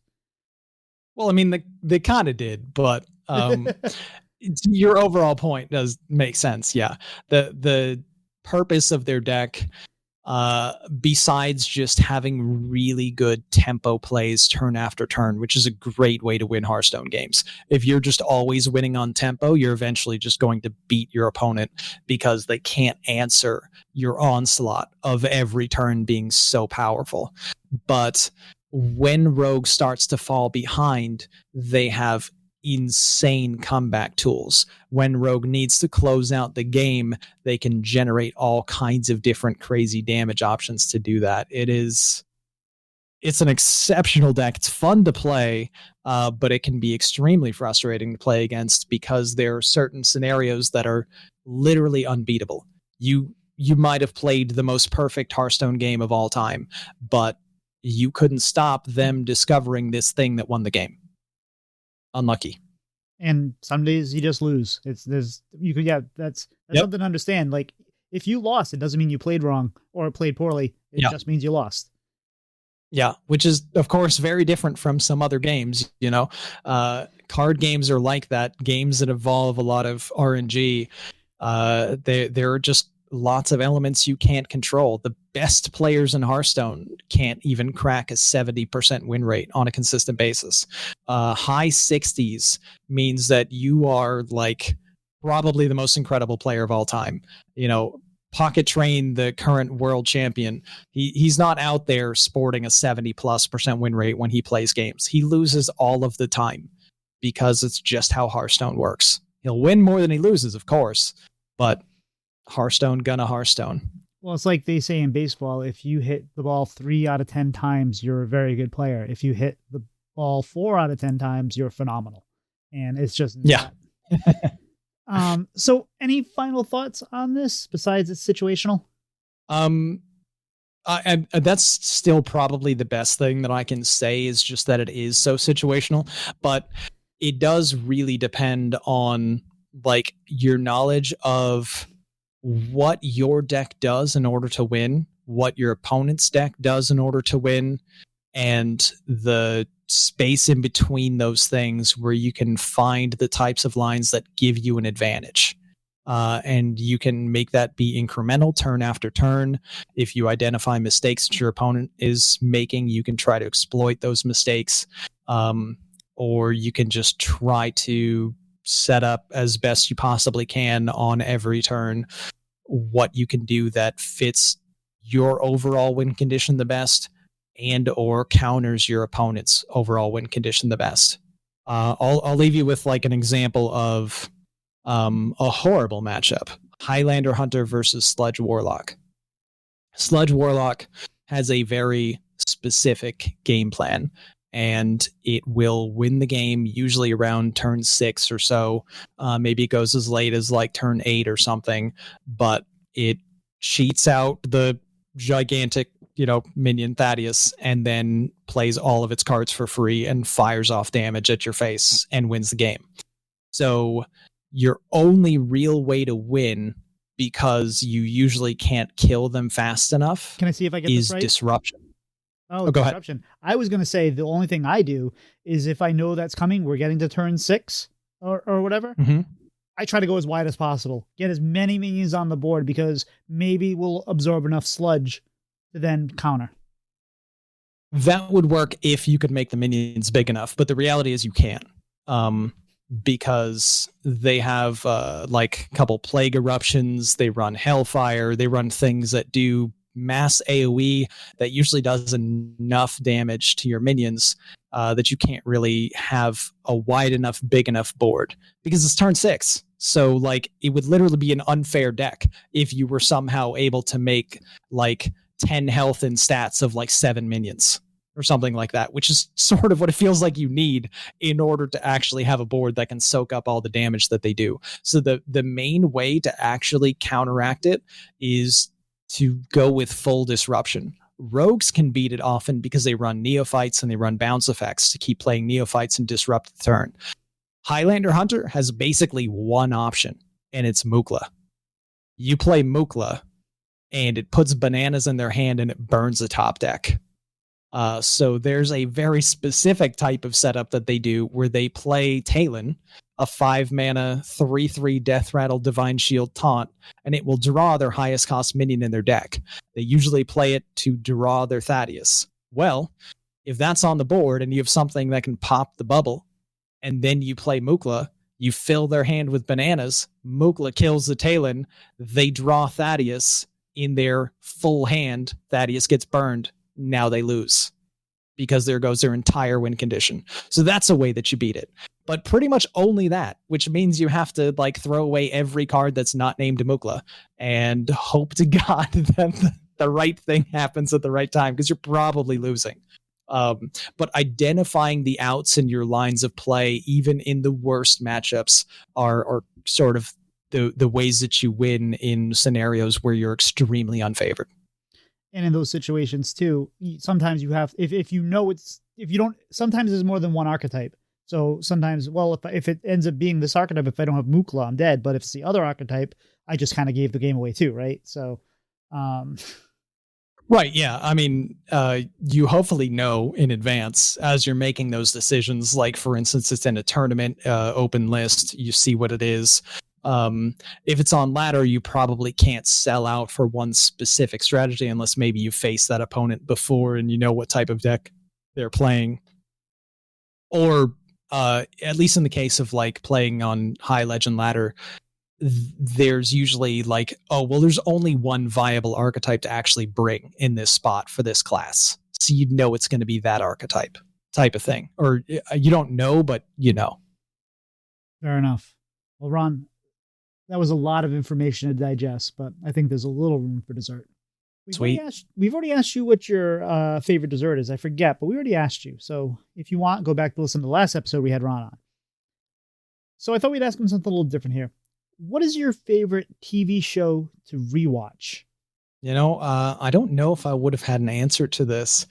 [SPEAKER 2] Well, I mean, they kind of did, but your overall point does make sense. Yeah. The purpose of their deck, besides just having really good tempo plays turn after turn, which is a great way to win Hearthstone games. If you're just always winning on tempo, you're eventually just going to beat your opponent because they can't answer your onslaught of every turn being so powerful. But when Rogue starts to fall behind, they have insane comeback tools. When Rogue needs to close out the game, they can generate all kinds of different crazy damage options to do that. It's an exceptional deck. It's fun to play, but it can be extremely frustrating to play against because there are certain scenarios that are literally unbeatable. You might have played the most perfect Hearthstone game of all time, but you couldn't stop them discovering this thing that won the game. Unlucky.
[SPEAKER 1] And some days you just lose. That's
[SPEAKER 2] Yep.
[SPEAKER 1] something to understand. Like, if you lost, it doesn't mean you played wrong or played poorly. It just means you lost.
[SPEAKER 2] Yeah, which is, of course, very different from some other games. You know, card games are like that. Games that involve a lot of RNG. There are just lots of elements you can't control. The best players in Hearthstone can't even crack a 70% win rate on a consistent basis. High 60s means that you are like probably the most incredible player of all time. You know, Pocket Train, the current world champion, he's not out there sporting a 70+% win rate when he plays games. He loses all of the time because it's just how Hearthstone works. He'll win more than he loses, of course, but Hearthstone gonna Hearthstone.
[SPEAKER 1] Well, it's like they say in baseball, if you hit the ball 3 out of 10 times, you're a very good player. If you hit the ball 4 out of 10 times, you're phenomenal. And it's just so any final thoughts on this besides it's situational?
[SPEAKER 2] That's still probably the best thing that I can say is just that it is so situational, but it does really depend on like your knowledge of what your deck does in order to win, what your opponent's deck does in order to win, and the space in between those things where you can find the types of lines that give you an advantage. And you can make that be incremental turn after turn. If you identify mistakes that your opponent is making, you can try to exploit those mistakes. Or you can just try to set up as best you possibly can on every turn what you can do that fits your overall win condition the best and or counters your opponent's overall win condition the best. I'll leave you with like an example of a horrible matchup: Highlander Hunter versus Sludge Warlock. Sludge Warlock has a very specific game plan, and it will win the game usually around turn 6 or so. Maybe it goes as late as like turn 8 or something, but it cheats out the gigantic, minion Thaddeus, and then plays all of its cards for free and fires off damage at your face and wins the game. So your only real way to win, because you usually can't kill them fast enough,
[SPEAKER 1] Can I see if I get
[SPEAKER 2] is
[SPEAKER 1] this right?
[SPEAKER 2] disruption.
[SPEAKER 1] Oh,
[SPEAKER 2] go ahead.
[SPEAKER 1] disruption. I was going to say the only thing I do is if I know that's coming, we're getting to turn 6 or whatever.
[SPEAKER 2] Mm-hmm.
[SPEAKER 1] I try to go as wide as possible, get as many minions on the board, because maybe we'll absorb enough sludge to then counter.
[SPEAKER 2] That would work if you could make the minions big enough, but the reality is you can't. Because they have like a couple plague eruptions, they run hellfire, they run things that do mass AoE that usually does enough damage to your minions that you can't really have a wide enough, big enough board, because it's turn 6. So like it would literally be an unfair deck if you were somehow able to make like 10 health and stats of like 7 minions or something like that, which is sort of what it feels like you need in order to actually have a board that can soak up all the damage that they do. So the main way to actually counteract it is to go with full disruption. Rogues can beat it often because they run neophytes and they run bounce effects to keep playing neophytes and disrupt the turn. Highlander Hunter has basically one option, and it's Mukla. You play Mukla, and it puts bananas in their hand and it burns the top deck. So there's a very specific type of setup that they do where they play Talon, a 5-mana 3/3 Death Rattle Divine Shield taunt, and it will draw their highest cost minion in their deck. They usually play it to draw their Thaddeus. Well, if that's on the board and you have something that can pop the bubble, and then you play Mukla, you fill their hand with bananas, Mukla kills the Talon, they draw Thaddeus in their full hand, Thaddeus gets burned, now they lose, because there goes their entire win condition. So that's a way that you beat it. But pretty much only that, which means you have to like throw away every card that's not named Mukla and hope to God that the right thing happens at the right time, because you're probably losing. But identifying the outs in your lines of play, even in the worst matchups, are sort of the ways that you win in scenarios where you're extremely unfavored.
[SPEAKER 1] And in those situations too, sometimes you have, if you know sometimes there's more than one archetype. So sometimes, well, if it ends up being this archetype, if I don't have Mukla, I'm dead. But if it's the other archetype, I just kind of gave the game away too, right? So,
[SPEAKER 2] right, yeah. I mean, you hopefully know in advance as you're making those decisions. Like, for instance, it's in a tournament, open list, you see what it is. If it's on ladder, you probably can't sell out for one specific strategy unless maybe you faced that opponent before and you know what type of deck they're playing. Or at least in the case of like playing on high legend ladder, there's usually like, oh, well, there's only one viable archetype to actually bring in this spot for this class. So you know it's going to be that archetype type of thing. Or you don't know, but you know.
[SPEAKER 1] Fair enough. Well, Ron, that was a lot of information to digest, but I think there's a little room for dessert.
[SPEAKER 2] Sweet.
[SPEAKER 1] We've already asked you what your favorite dessert is. I forget, but we already asked you. So if you want, go back to listen to the last episode we had Ron on. So I thought we'd ask him something a little different here. What is your favorite TV show to rewatch?
[SPEAKER 2] I don't know if I would have had an answer to this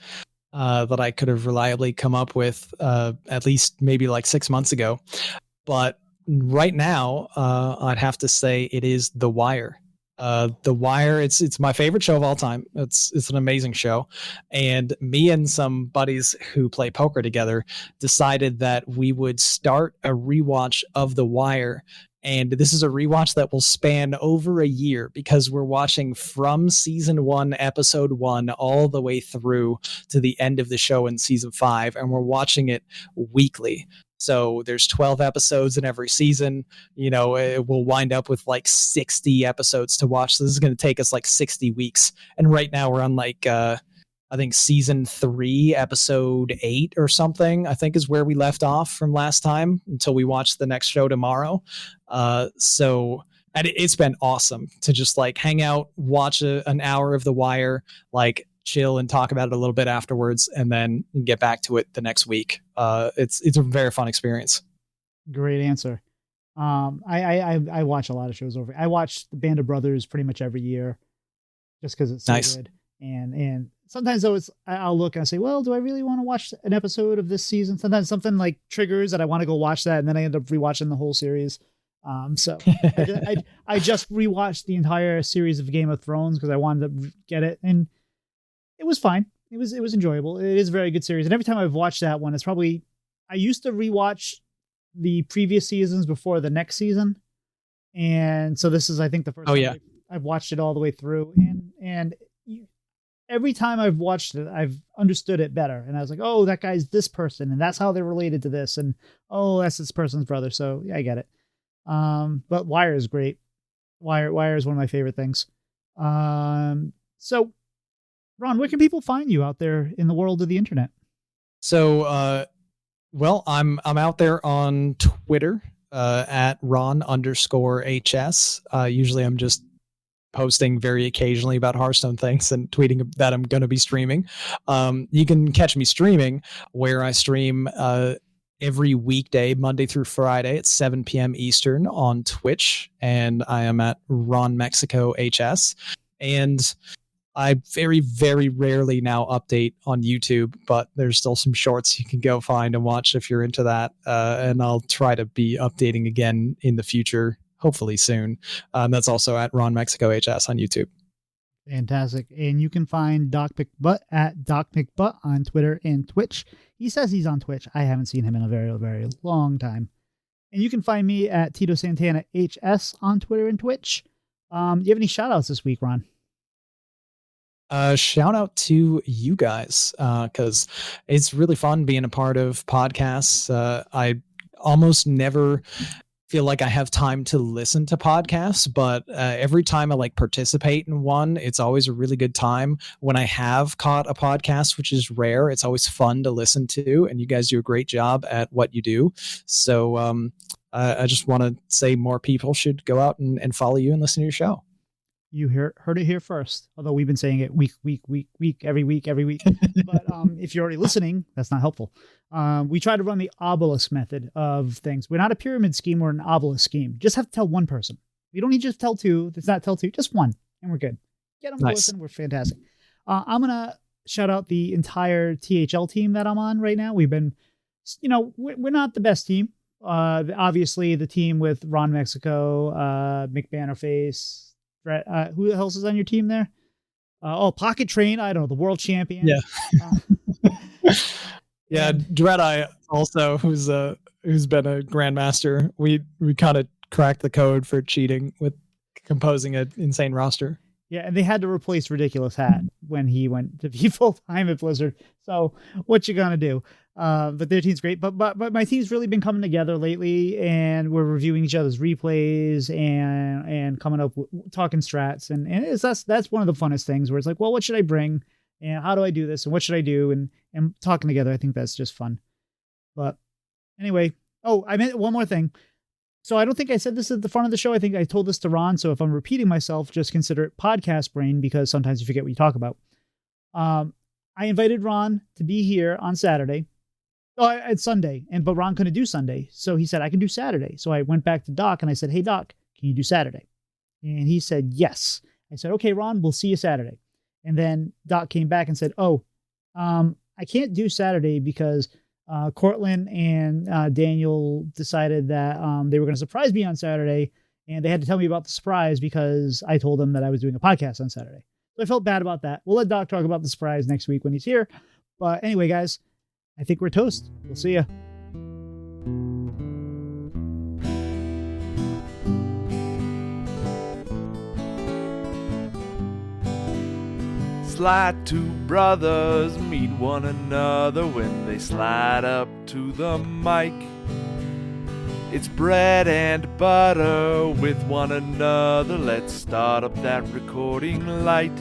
[SPEAKER 2] that I could have reliably come up with at least maybe like 6 months ago. But right now, I'd have to say it is The Wire. The Wire, it's my favorite show of all time. It's an amazing show. And me and some buddies who play poker together decided that we would start a rewatch of The Wire. And this is a rewatch that will span over a year because we're watching from season 1, episode 1, all the way through to the end of the show in season 5. And we're watching it weekly. So there's 12 episodes in every season. It will wind up with like 60 episodes to watch. So this is going to take us like 60 weeks. And right now we're on like, I think season 3, episode 8 or something, I think is where we left off from last time until we watch the next show tomorrow. And it's been awesome to just like hang out, watch an hour of The Wire, like chill and talk about it a little bit afterwards, and then get back to it the next week. It's a very fun experience.
[SPEAKER 1] Great answer. I watch a lot of shows over. I watch the Band of Brothers pretty much every year, just because it's so
[SPEAKER 2] Nice.
[SPEAKER 1] good. And sometimes though I'll look and I say, well, do I really want to watch an episode of this season? Sometimes something like triggers that I want to go watch that, and then I end up rewatching the whole series. So I just rewatched the entire series of Game of Thrones because I wanted to get it, and it was fine. It was enjoyable. It is a very good series. And every time I've watched that one, it's probably, I used to rewatch the previous seasons before the next season. And so this is, I think, the first time I've watched it all the way through. And every time I've watched it, I've understood it better. And I was like, oh, that guy's this person, and that's how they're related to this. And oh, that's this person's brother. So yeah, I get it. But Wire is great. Wire is one of my favorite things. So Ron, where can people find you out there in the world of the internet?
[SPEAKER 2] So, well, I'm out there on Twitter at Ron_HS. Usually I'm just posting very occasionally about Hearthstone things and tweeting that I'm going to be streaming. You can catch me streaming, where I stream every weekday, Monday through Friday at 7 p.m. Eastern on Twitch, and I am at Ron Mexico HS. And I very, very rarely now update on YouTube, but there's still some shorts you can go find and watch if you're into that. And I'll try to be updating again in the future, hopefully soon. That's also at Ron Mexico HS on YouTube.
[SPEAKER 1] Fantastic. And you can find Doc McButt at Doc McButt on Twitter and Twitch. He says he's on Twitch. I haven't seen him in a very, very long time. And you can find me at Tito Santana HS on Twitter and Twitch. Do you have any shout outs this week, Ron?
[SPEAKER 2] Shout out to you guys, because it's really fun being a part of podcasts. I almost never feel like I have time to listen to podcasts, but every time I like participate in one, it's always a really good time. When I have caught a podcast, which is rare, it's always fun to listen to, and you guys do a great job at what you do. So I just want to say more people should go out and follow you and listen to your show.
[SPEAKER 1] You heard it here first, although we've been saying it week, every week. But if you're already listening, that's not helpful. We try to run the obelisk method of things. We're not a pyramid scheme, we're an obelisk scheme. Just have to tell one person. We don't need to just tell two. It's not tell two, just one, and we're good. Get them to listen. We're fantastic. I'm going to shout out the entire THL team that I'm on right now. We've been, we're not the best team. Obviously, the team with Ron Mexico, Mick Bannerface, who else is on your team there? Pocket Train. I don't know, the world champion.
[SPEAKER 2] Yeah. Dread-Eye also, who's been a grandmaster. We kind of cracked the code for cheating with composing an insane roster.
[SPEAKER 1] Yeah, and they had to replace Ridiculous Hat when he went to be full time at Blizzard. So what you gonna do? But their team's great. But my team's really been coming together lately, and we're reviewing each other's replays and coming up talking strats, and that's one of the funnest things where it's like, well, what should I bring, and how do I do this, and what should I do, and talking together. I think that's just fun. But anyway, I meant one more thing. So I don't think I said this at the front of the show. I think I told this to Ron. So if I'm repeating myself, just consider it podcast brain, because sometimes you forget what you talk about. I invited Ron to be here on Saturday. It's Sunday, but Ron couldn't do Sunday. So he said, I can do Saturday. So I went back to Doc and I said, hey, Doc, can you do Saturday? And he said, yes. I said, okay, Ron, we'll see you Saturday. And then Doc came back and said, I can't do Saturday because Cortland and Daniel decided that they were going to surprise me on Saturday, And they had to tell me about the surprise because I told them that I was doing a podcast on Saturday. So I felt bad about that. We'll let Doc talk about the surprise next week when he's here. But anyway, guys, I think we're toast. We'll see ya.
[SPEAKER 3] Slide two brothers meet one another when they slide up to the mic. It's bread and butter with one another. Let's start up that recording light.